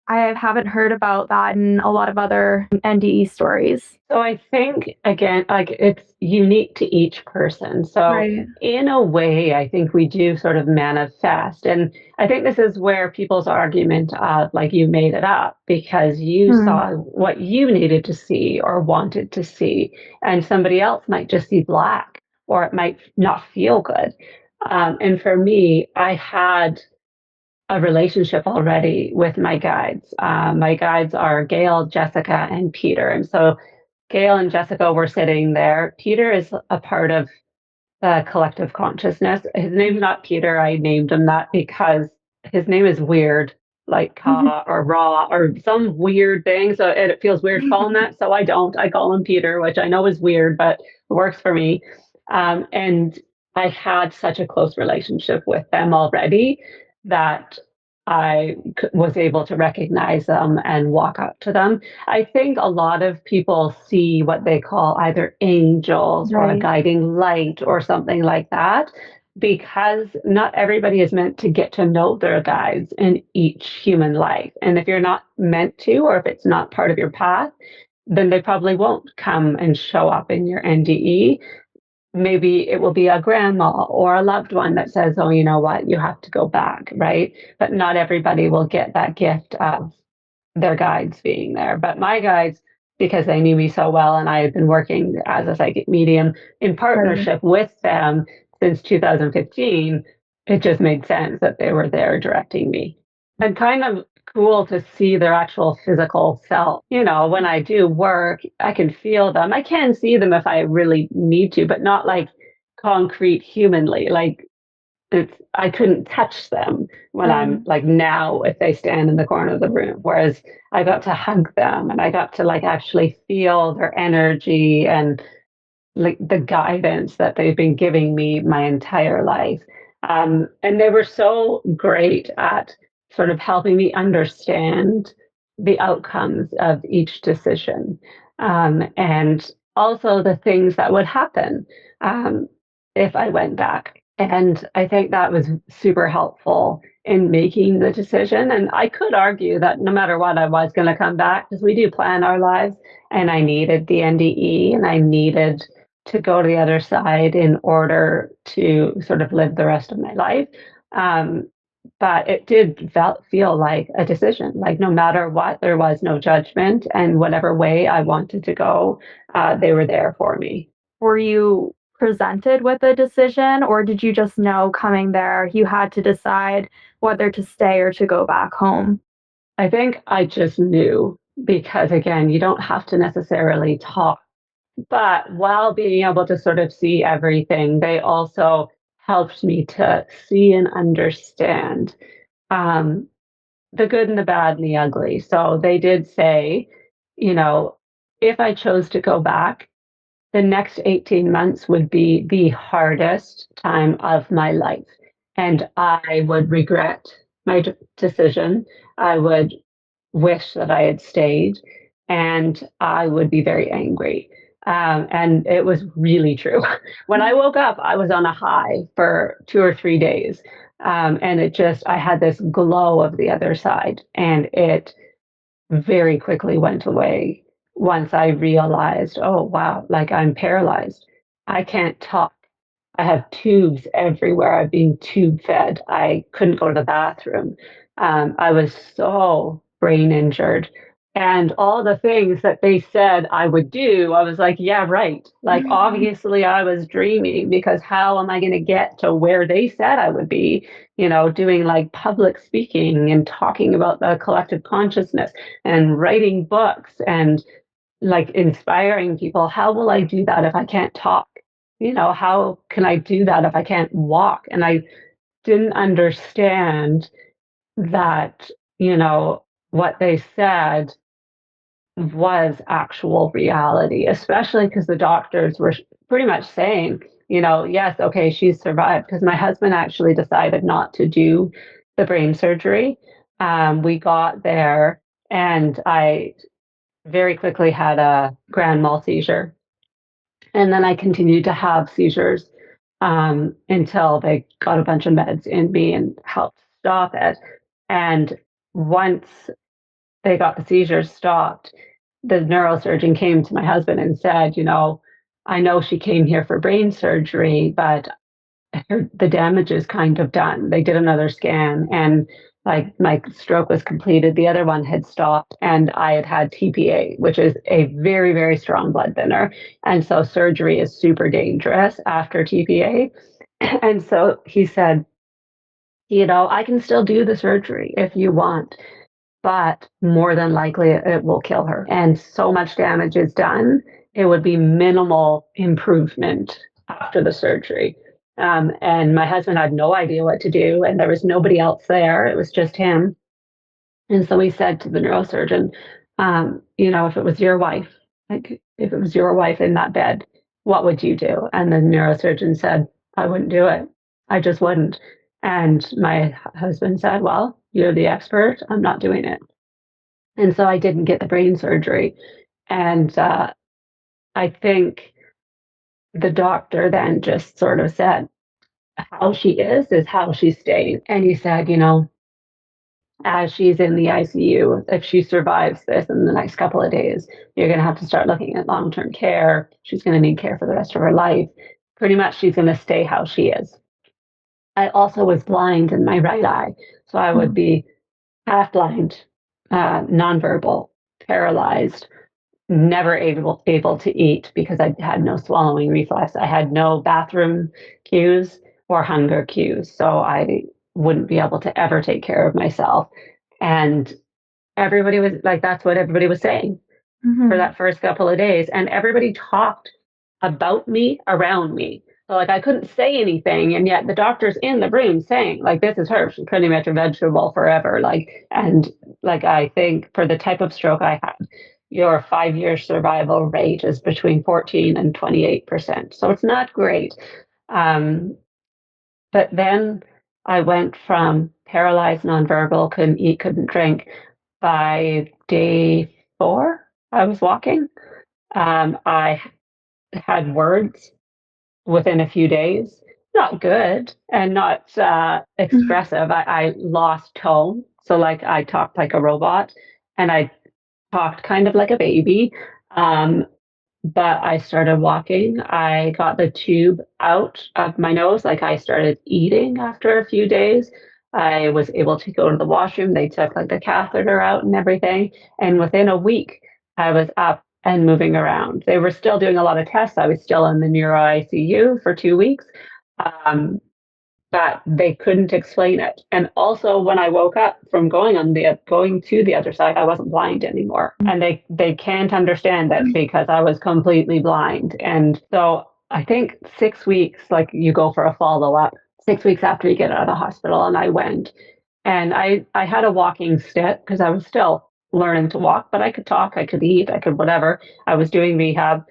I haven't heard about that in a lot of other NDE stories. So I think again, like it's unique to each person. So Right. in a way, I think we do sort of manifest. And I think this is where people's argument of like you made it up because you Hmm. saw what you needed to see or wanted to see, and somebody else might just see black or it might not feel good. And for me, I had a relationship already with my guides. My guides are Gail, Jessica, and Peter. And so Gail and Jessica were sitting there. Peter is a part of the collective consciousness. His name's not Peter. I named him that because his name is weird, like Ka or Ra or some weird thing. So it feels weird to call him that. So I don't. I call him Peter, which I know is weird, but it works for me. And I had such a close relationship with them already that was able to recognize them and walk up to them. I think a lot of people see what they call either angels or a Right. guiding light or something like that, because not everybody is meant to get to know their guides in each human life. And if you're not meant to, or if it's not part of your path, then they probably won't come and show up in your NDE. Maybe it will be a grandma or a loved one that says, oh, you know what, you have to go back, right? But not everybody will get that gift of their guides being there. But my guides, because they knew me so well and I had been working as a psychic medium in Right. partnership with them since 2015, it just made sense that they were there directing me. And kind of cool to see their actual physical self. You know, when I do work, I can feel them. I can see them if I really need to, but not like concrete humanly. Like it's I couldn't touch them when I'm Right. like now if they stand in the corner of the room. Whereas I got to hug them and I got to like actually feel their energy and like the guidance that they've been giving me my entire life. And they were so great at sort of helping me understand the outcomes of each decision, and also the things that would happen um, if I went back. And I think that was super helpful in making the decision. And I could argue that no matter what, I was going to come back because we do plan our lives. And I needed the NDE and I needed to go to the other side in order to sort of live the rest of my life. Um, but it did feel like a decision. Like no matter what, there was no judgment. And whatever way I wanted to go, they were there for me. Were you presented with a decision, or did you just know coming there you had to decide whether to stay or to go back home? I think I just knew because, again, you don't have to necessarily talk, but while being able to sort of see everything, they also helped me to see and understand um, the good and the bad and the ugly. So they did say, you know, if I chose to go back, the next 18 months would be the hardest time of my life. And I would regret my decision. I would wish that I had stayed, and I would be very angry. And it was really true. When I woke up, I was on a high for 2 or 3 days. And I had this glow of the other side, and it very quickly went away once I realized, oh, wow, like I'm paralyzed. I can't talk. I have tubes everywhere. I've been tube fed. I couldn't go to the bathroom. I was so brain injured. And all the things that they said I would do, I was like, yeah, right. Like, obviously, I was dreaming because how am I going to get to where they said I would be, doing like public speaking and talking about the collective consciousness and writing books and like inspiring people? How will I do that if I can't talk? How can I do that if I can't walk? And I didn't understand that, what they said was actual reality, especially because the doctors were pretty much saying, yes, okay, she's survived. Because my husband actually decided not to do the brain surgery. We got there and I very quickly had a grand mal seizure. And then I continued to have seizures until they got a bunch of meds in me and helped stop it. And once they got the seizures stopped, the neurosurgeon came to my husband and said, I know she came here for brain surgery, but the damage is kind of done. They did another scan and like my stroke was completed. The other one had stopped and I had had TPA, which is a very, very strong blood thinner. And so surgery is super dangerous after TPA. And so he said, I can still do the surgery if you want, but more than likely it will kill her. And so much damage is done, it would be minimal improvement after the surgery. And my husband had no idea what to do, and there was nobody else there. It was just him. And so he said to the neurosurgeon, if it was your wife, like if it was your wife in that bed, what would you do? And the neurosurgeon said, I wouldn't do it. I just wouldn't. And my husband said, well, you're the expert. I'm not doing it. And so I didn't get the brain surgery. And I think the doctor then just sort of said, how she is how she's staying. And he said, as she's in the ICU, if she survives this in the next couple of days, you're going to have to start looking at long term care. She's going to need care for the rest of her life. Pretty much, she's going to stay how she is. I also was blind in my right eye. So I would be half blind, nonverbal, paralyzed, never able to eat because I had no swallowing reflex. I had no bathroom cues or hunger cues, so I wouldn't be able to ever take care of myself. And everybody was like, that's what everybody was saying for that first couple of days, and everybody talked about me around me. So like I couldn't say anything, and yet the doctor's in the room saying like, this is her. She's pretty much a vegetable forever. And I think for the type of stroke I had, your 5 year survival rate is between 14 and 28%. So it's not great. Um, but then I went from paralyzed, nonverbal, couldn't eat, couldn't drink. By day 4, I was walking. I had words within a few days. not good and not expressive. I lost tone. So, like, I talked like a robot and I talked kind of like a baby. Um, but I started walking. I got the tube out of my nose. Like, I started eating after a few days. I was able to go to the washroom. They took like the catheter out and everything. And within a week, I was up and moving around. They were still doing a lot of tests. I was still in the neuro ICU for 2 weeks. Um, but they couldn't explain it. And also, when I woke up from going to the other side, I wasn't blind anymore, and they can't understand it because I was completely blind. And so I think 6 weeks, like, you go for a follow up 6 weeks after you get out of the hospital, and I went, and I had a walking stick because I was still learning to walk, but I could talk, I could eat, I could whatever. I was doing rehab,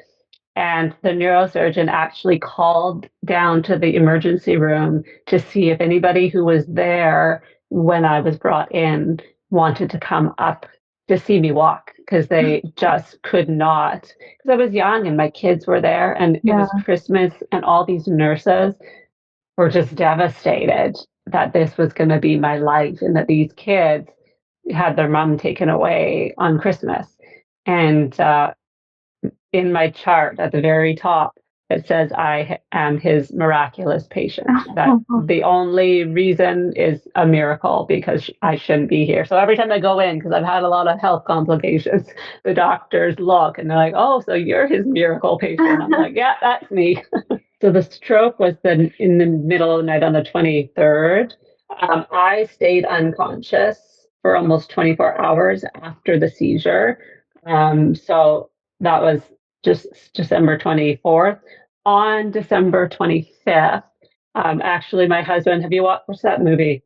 and the neurosurgeon actually called down to the emergency room to see if anybody who was there when I was brought in wanted to come up to see me walk because they just could not. Because I was young and my kids were there, and it Yeah. was Christmas, and all these nurses were just devastated that this was going to be my life and that these kids had their mom taken away on Christmas. And in my chart at the very top, it says I am his miraculous patient. That the only reason is a miracle because I shouldn't be here. So every time I go in, because I've had a lot of health complications, the doctors look and they're like, "Oh, so you're his miracle patient?" I'm like, "Yeah, that's me." So the stroke was in the middle of the night on the 23rd. I stayed unconscious for almost 24 hours after the seizure. So that was just December 24th. On December 25th, actually, my husband, have you watched that movie,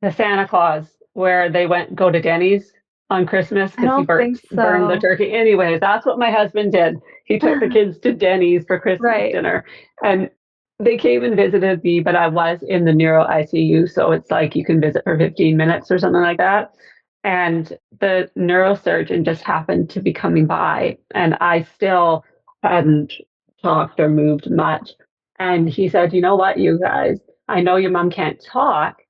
The Santa Claus, where they go to Denny's on Christmas I because he don't think burned the so. turkey? Anyways, that's what my husband did. He took the kids to Denny's for Christmas Right. dinner, and they came and visited me, but I was in the neuro ICU, so it's like you can visit for 15 minutes or something like that. And the neurosurgeon just happened to be coming by, and I still hadn't talked or moved much. And he said, "You know what, you guys, I know your mom can't talk,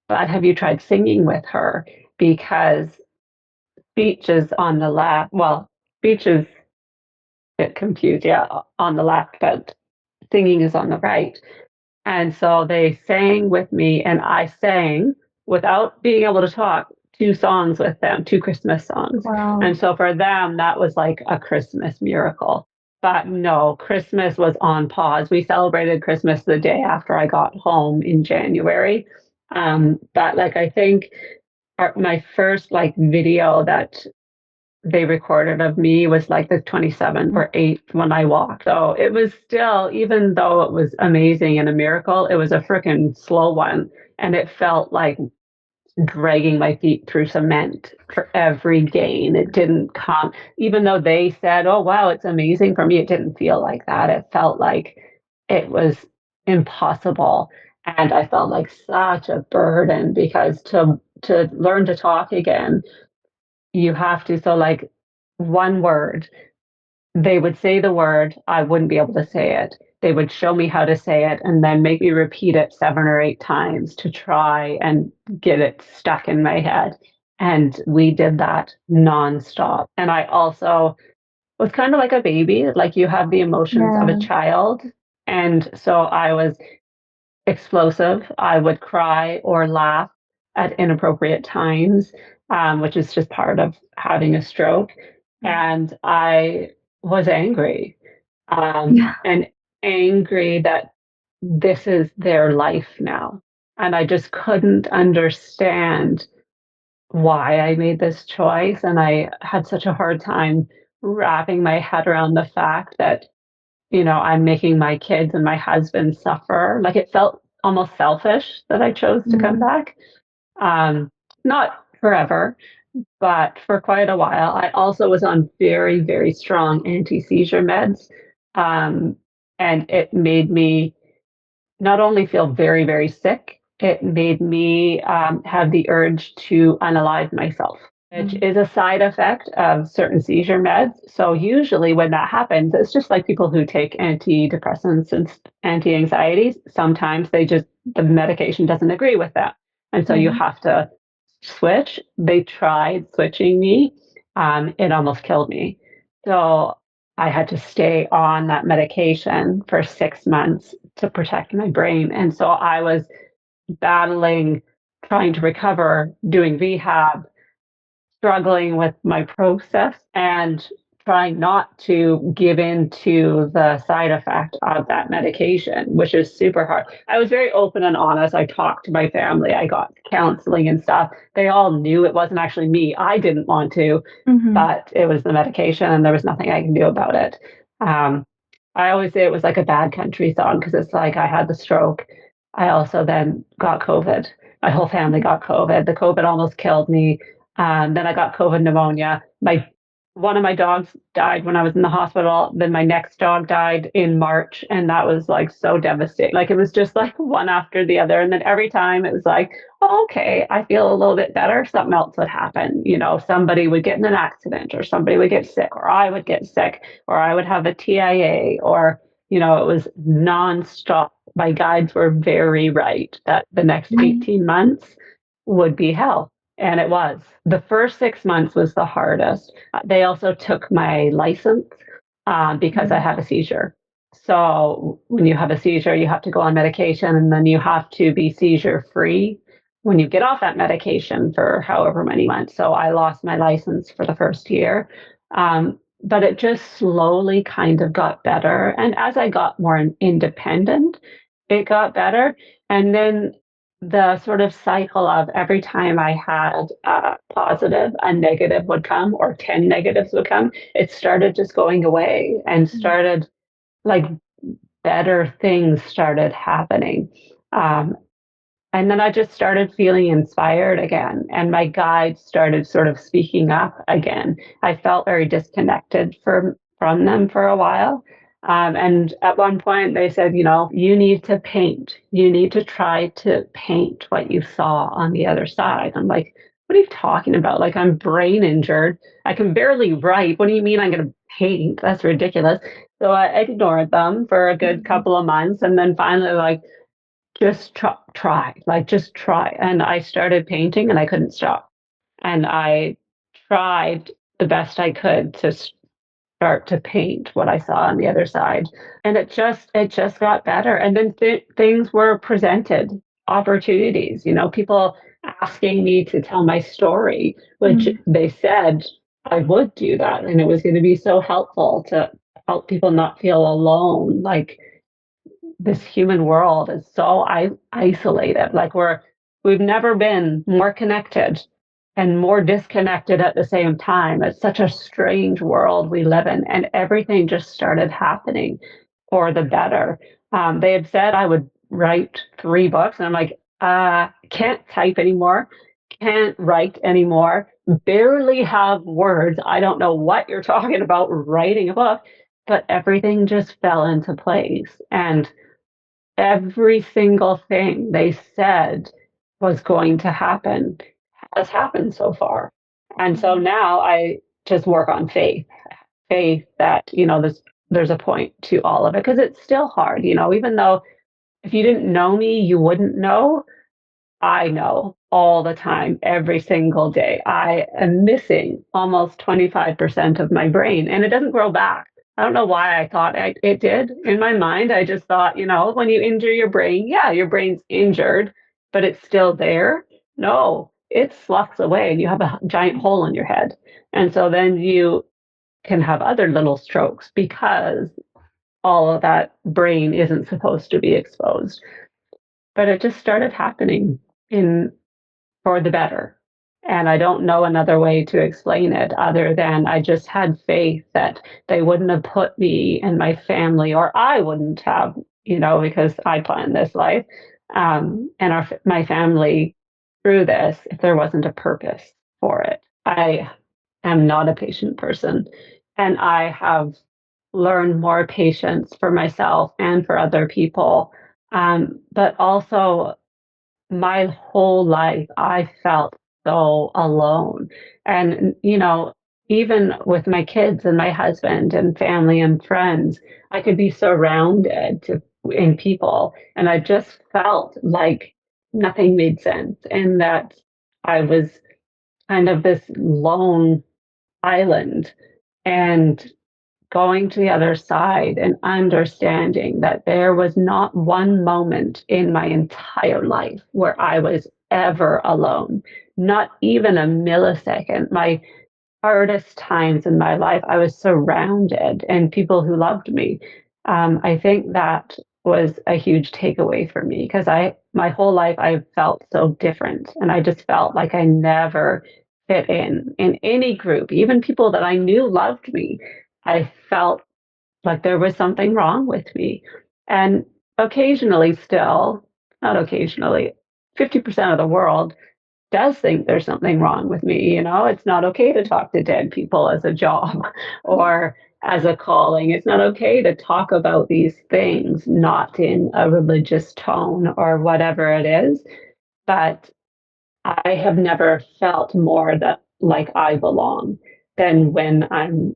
but have you tried singing with her? Because speech is on the left. Well, speech is a bit confused, yeah, on the left, but singing is on the right." And so they sang with me, and I sang without being able to talk 2 songs with them, 2 Christmas songs. Wow. And so for them, that was like a Christmas miracle. But no, Christmas was on pause. We celebrated Christmas the day after I got home in January. But like, I think my first like video that they recorded of me was like the 27th or 8th when I walked. So it was still, even though it was amazing and a miracle, it was a freaking slow one. And it felt like dragging my feet through cement for every gain. It didn't come, even though they said, "Oh, wow, it's amazing for me." It didn't feel like that. It felt like it was impossible. And I felt like such a burden because to learn to talk again, you have to. So, like, one word, they would say the word, I wouldn't be able to say it. They would show me how to say it and then make me repeat it 7 or 8 times to try and get it stuck in my head. And we did that nonstop. And I also was kind of like a baby, like, you have the emotions of a Yeah. child. And so I was explosive. I would cry or laugh at inappropriate times, which is just part of having a stroke. And I was angry, Yeah. and angry that this is their life now. And I just couldn't understand why I made this choice. And I had such a hard time wrapping my head around the fact that, I'm making my kids and my husband suffer. Like, it felt almost selfish that I chose to come Mm. back. Not forever, but for quite a while. I also was on very, very strong anti-seizure meds. Um, and it made me not only feel very, very sick, it made me have the urge to unalive myself. which is a side effect of certain seizure meds. So usually when that happens, it's just like people who take antidepressants and anti-anxieties. Sometimes the medication doesn't agree with that. And so you Right. have to switch. They tried switching me. It almost killed me. So I had to stay on that medication for 6 months to protect my brain. And so I was battling, trying to recover, doing rehab, struggling with my process and trying not to give in to the side effect of that medication, which is super hard. I was very open and honest. I talked to my family. I got counseling and stuff. They all knew it wasn't actually me. I didn't want to, Mm-hmm. but it was the medication and there was nothing I can do about it. Um, I always say it was like a bad country song because it's like I had the stroke. I also then got COVID. My whole family got COVID. The COVID almost killed me. Then I got COVID pneumonia. My One of my dogs died when I was in the hospital. Then my next dog died in March, and that was like so devastating. Like it was just like one after the other. And then every time it was like, oh, okay, I feel a little bit better. Something else would happen. You know, somebody would get in an accident, or somebody would get sick, or I would get sick, or I would have a TIA, or it was nonstop. My guides were very right that the next 18 months would be hell. And it was. The first 6 months was the hardest. They also took my license because I had a seizure. So when you have a seizure, you have to go on medication and then you have to be seizure free when you get off that medication for however many months. So I lost my license for the first year. But it just slowly kind of got better. And as I got more independent, it got better. And then the sort of cycle of every time I had a positive, a negative would come, or 10 negatives would come, it started just going away and started like better things started happening. Um, and then I just started feeling inspired again, and my guides started sort of speaking up again. I felt very disconnected from them for a while. And at one point, they said, you need to paint. You need to try to paint what you saw on the other side. I'm like, what are you talking about? Like, I'm brain injured. I can barely write. What do you mean I'm going to paint? That's ridiculous. So I ignored them for a good couple of months. And then finally, like, just try, like just try. And I started painting and I couldn't stop. And I tried the best I could to start to paint what I saw on the other side. And it just got better. And then things were presented, opportunities, people asking me to tell my story, which they said I would do that. And it was going to be so helpful to help people not feel alone. Like this human world is so isolated. Like we've never been more connected and more disconnected at the same time. It's such a strange world we live in, and everything just started happening for the better. They had said I would write 3 books, and I'm like, can't type anymore, can't write anymore, barely have words. I don't know what you're talking about writing a book, but everything just fell into place. And every single thing they said was going to happen has happened so far. And so now I just work on faith that, there's a point to all of it because it's still hard, even though if you didn't know me, you wouldn't know. I know all the time, every single day. I am missing almost 25% of my brain and it doesn't grow back. I don't know why I thought it did. In my mind, I just thought, when you injure your brain, yeah, your brain's injured, but it's still there. No, it sloughs away and you have a giant hole in your head. And so then you can have other little strokes because all of that brain isn't supposed to be exposed. But it just started happening in for the better. And I don't know another way to explain it other than I just had faith that they wouldn't have put me and my family, or I wouldn't have, because I planned this life, and my family through this if there wasn't a purpose for it. I am not a patient person, and I have learned more patience for myself and for other people. But also my whole life, I felt so alone. And, even with my kids and my husband and family and friends, I could be surrounded in people. And I just felt like nothing made sense and that I was kind of this lone island. And going to the other side and understanding that there was not one moment in my entire life where I was ever alone, not even a millisecond. My hardest times in my life, I was surrounded and people who loved me. I think that was a huge takeaway for me because my whole life, I felt so different, and I just felt like I never fit in any group, even people that I knew loved me. I felt like there was something wrong with me, and occasionally, still, not occasionally, 50% of the world does think there's something wrong with me. It's not okay to talk to dead people as a job or as a calling. It's not okay to talk about these things, not in a religious tone or whatever it is. But I have never felt more that like I belong than when I'm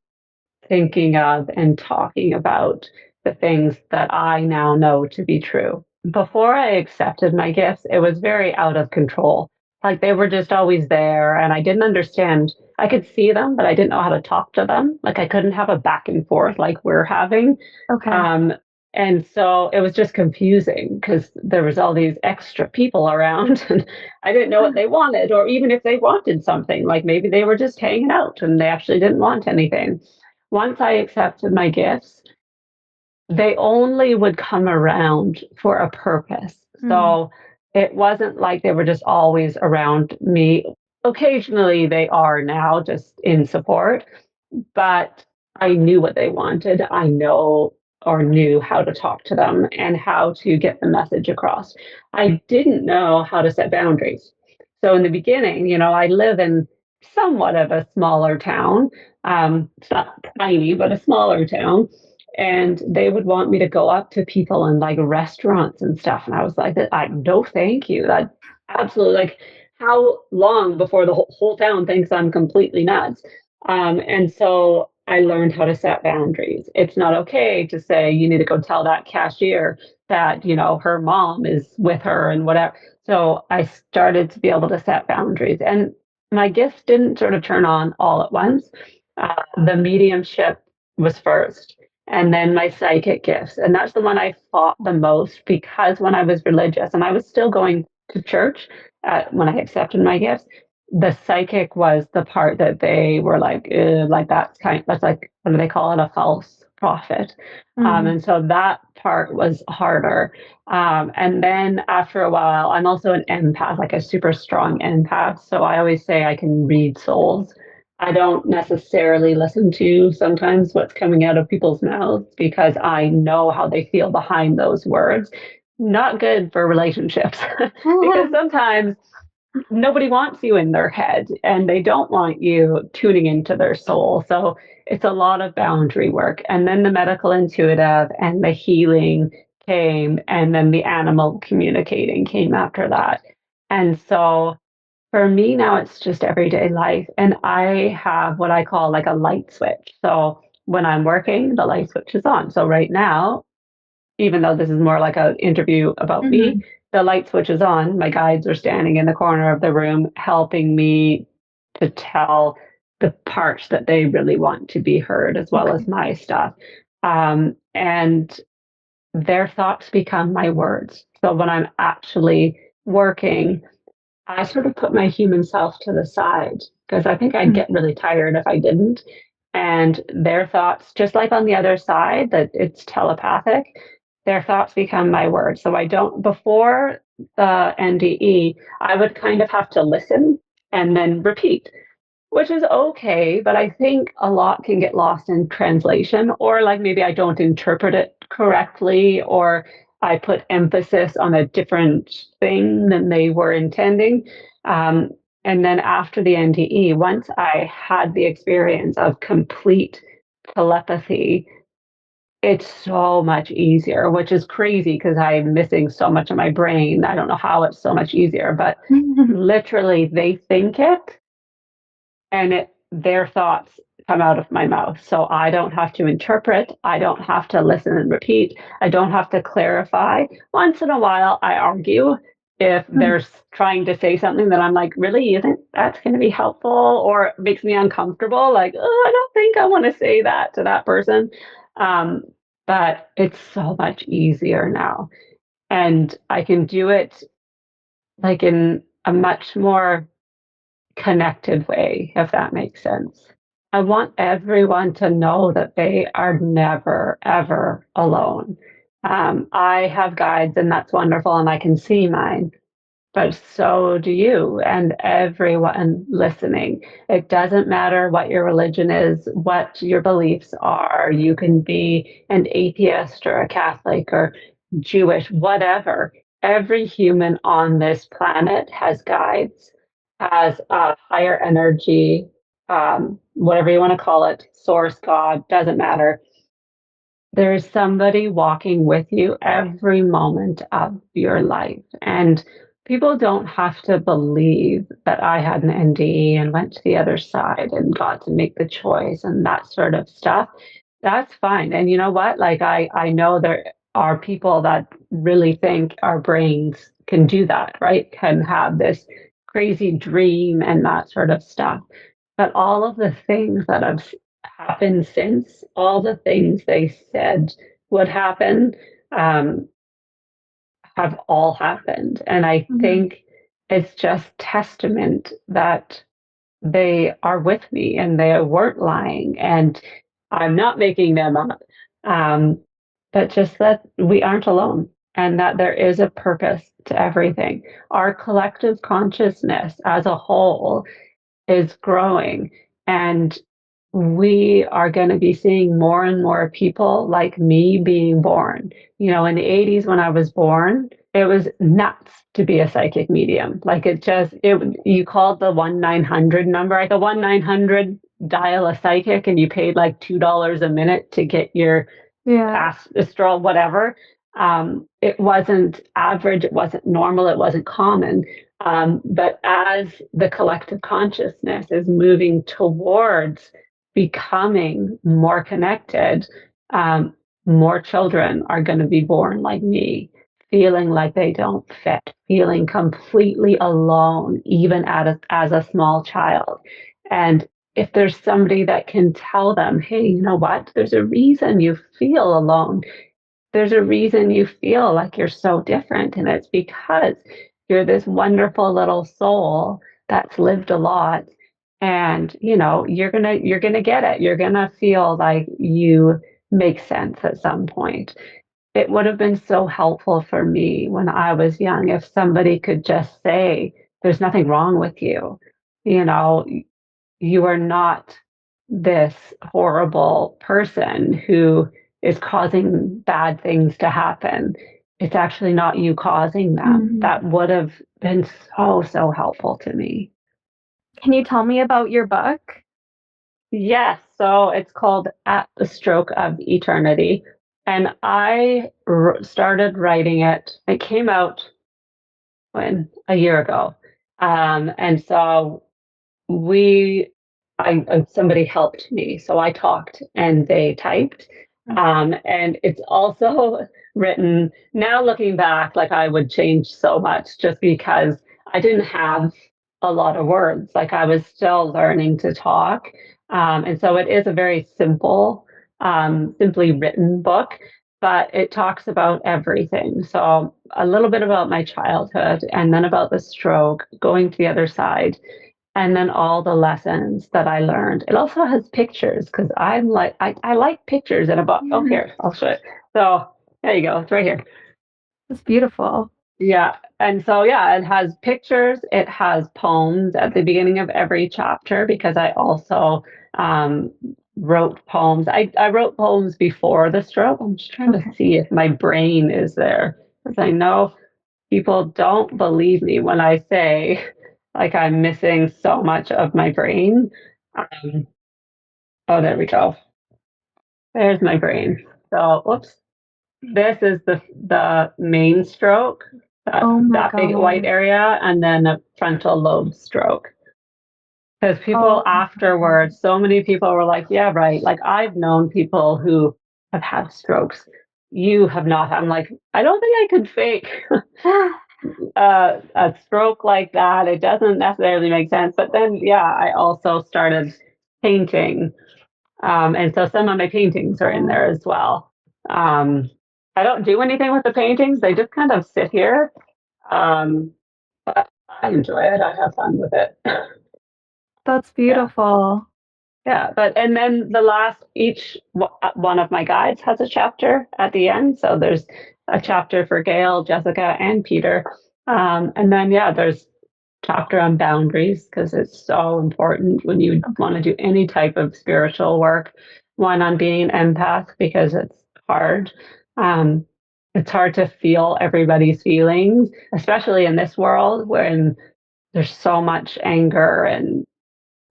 thinking of and talking about the things that I now know to be true. Before I accepted my gifts, it was very out of control. Like they were just always there, and I didn't understand. I could see them, but I didn't know how to talk to them. Like I couldn't have a back and forth like we're having. Okay. Um, and so it was just confusing because there was all these extra people around, and I didn't know what they wanted, or even if they wanted something, like maybe they were just hanging out and they actually didn't want anything. Once I accepted my gifts, they only would come around for a purpose. Mm. So it wasn't like they were just always around me. Occasionally they are now just in support, but I knew what they wanted. I know or knew how to talk to them and how to get the message across. I didn't know how to set boundaries. So in the beginning, I live in somewhat of a smaller town. It's not tiny, but a smaller town. And they would want me to go up to people in like restaurants and stuff. And I was like, no, thank you. That absolutely like how long before the whole town thinks I'm completely nuts? And so I learned how to set boundaries. It's not okay to say you need to go tell that cashier that, her mom is with her and whatever. So I started to be able to set boundaries. And my gifts didn't sort of turn on all at once. The mediumship was first, and then my psychic gifts. And that's the one I fought the most because when I was religious and I was still going to church when I accepted my gifts, the psychic was the part that they were like that's like, what do they call it, a false prophet. Mm. And so that part was harder. And then after a while, I'm also an empath, like a super strong empath. So I always say I can read souls. I don't necessarily listen to sometimes what's coming out of people's mouths because I know how they feel behind those words. Not good for relationships because sometimes nobody wants you in their head and they don't want you tuning into their soul. So it's a lot of boundary work. And then the medical intuitive and the healing came, and then the animal communicating came after that. And so for me now, it's just everyday life. And I have what I call like a light switch. So when I'm working, the light switch is on. So right now, even though this is more like an interview about me, Mhm. the light switch is on. My guides are standing in the corner of the room helping me to tell the parts that they really want to be heard, as well as Okay. my stuff. And their thoughts become my words. So when I'm actually working, I sort of put my human self to the side because I think I'd Mm. get really tired if I didn't. And their thoughts, just like on the other side, that it's telepathic, their thoughts become my words. So I don't, before the NDE, I would kind of have to listen and then repeat, which is okay, but I think a lot can get lost in translation, or like maybe I don't interpret it correctly, or I put emphasis on a different thing than they were intending. Um, and then after the NDE, once I had the experience of complete telepathy, it's so much easier, which is crazy because I'm missing so much of my brain. I don't know how it's so much easier, but literally they think it and their thoughts come out of my mouth. So I don't have to interpret. I don't have to listen and repeat. I don't have to clarify. Once in a while, I argue if they're trying to say something that I'm like, really, you think that's going to be helpful or makes me uncomfortable? Like, oh, I don't think I want to say that to that person. Um, but it's so much easier now. And I can do it like in a much more connected way, if that makes sense. I want everyone to know that they are never, ever alone. I have guides, and that's wonderful, and I can see mine, but so do you and everyone listening. It doesn't matter what your religion is, what your beliefs are. You can be an atheist or a Catholic or Jewish, whatever. Every human on this planet has guides, has a higher energy, whatever you want to call it, source, God, doesn't matter. There is somebody walking with you every moment of your life. And people don't have to believe that I had an NDE and went to the other side and got to make the choice and that sort of stuff. That's fine. And you know what? Like I know there are people that really think our brains can do that, right? Can have this crazy dream and that sort of stuff. But all of the things that have happened since, all the things they said would happen, um, have all happened. And I think it's just testament that they are with me and they weren't lying and I'm not making them up. Um, but just that we aren't alone and that there is a purpose to everything. Our collective consciousness as a whole is growing. And we are going to be seeing more and more people like me being born. You know, in the 80s when I was born, it was nuts to be a psychic medium. Like you called the 1-900 number, like the 1-900 dial a psychic and you paid like $2 a minute to get your astral, whatever. It wasn't average, it wasn't normal, it wasn't common. But as the collective consciousness is moving towards becoming more connected, more children are going to be born like me, feeling like they don't fit, feeling completely alone, even as a small child. And if there's somebody that can tell them, hey, you know what? There's a reason you feel alone. There's a reason you feel like you're so different. And it's because you're this wonderful little soul that's lived a lot. And you know, you're gonna get it. You're gonna feel like you make sense at some point. It would have been so helpful for me when I was young if somebody could just say, there's nothing wrong with you. You know, you are not this horrible person who is causing bad things to happen. It's actually not you causing them. That would have been so, so helpful to me. Can you tell me about your book? Yes. So it's called At the Stroke of Eternity. And I started writing it. It came out a year ago. And so we somebody helped me, so I talked and they typed. And it's also written now looking back, like I would change so much just because I didn't have a lot of words, like I was still learning to talk. And so it is a very simply written book, but it talks about everything. So a little bit about my childhood and then about the stroke, going to the other side, and then all the lessons that I learned. It also has pictures because I like pictures in a book. Oh, here, I'll show it. So there you go. It's right here. It's beautiful. Yeah. And so, yeah, it has pictures. It has poems at the beginning of every chapter because I also um, wrote poems. I wrote poems before the stroke. I'm just trying to see if my brain is there because I know people don't believe me when I say like I'm missing so much of my brain. Oh, there we go. There's my brain. So, whoops, this is the main stroke, Oh my that big white God. area, and then a frontal lobe stroke. Because people Oh, afterwards, so many people were like, yeah, right. Like I've known people who have had strokes. You have not. I'm like, I don't think I could fake a stroke like that. It doesn't necessarily make sense. But then, yeah, I also started painting. And so some of my paintings are in there as well. Um, I don't do anything with the paintings. They just kind of sit here. But I enjoy it. I have fun with it. that's Yeah. beautiful. Yeah, but and then each one of my guides has a chapter at the end. So there's a chapter for Gail, Jessica, and Peter. And then yeah, there's chapter on boundaries because it's so important when you want to do any type of spiritual work. One on being an empath because it's hard. Um, it's hard to feel everybody's feelings, especially in this world when there's so much anger and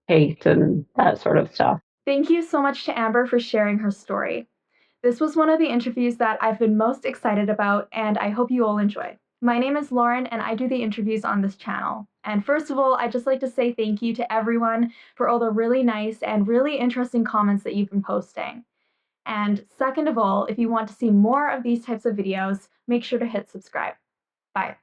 hate and that sort of stuff. Thank you so much to Amber for sharing her story. This was one of the interviews that I've been most excited about, and I hope you all enjoy. My name is Lauren, and I do the interviews on this channel. And first of all, I'd just like to say thank you to everyone for all the really nice and really interesting comments that you've been posting. And second of all, if you want to see more of these types of videos, make sure to hit subscribe. Bye.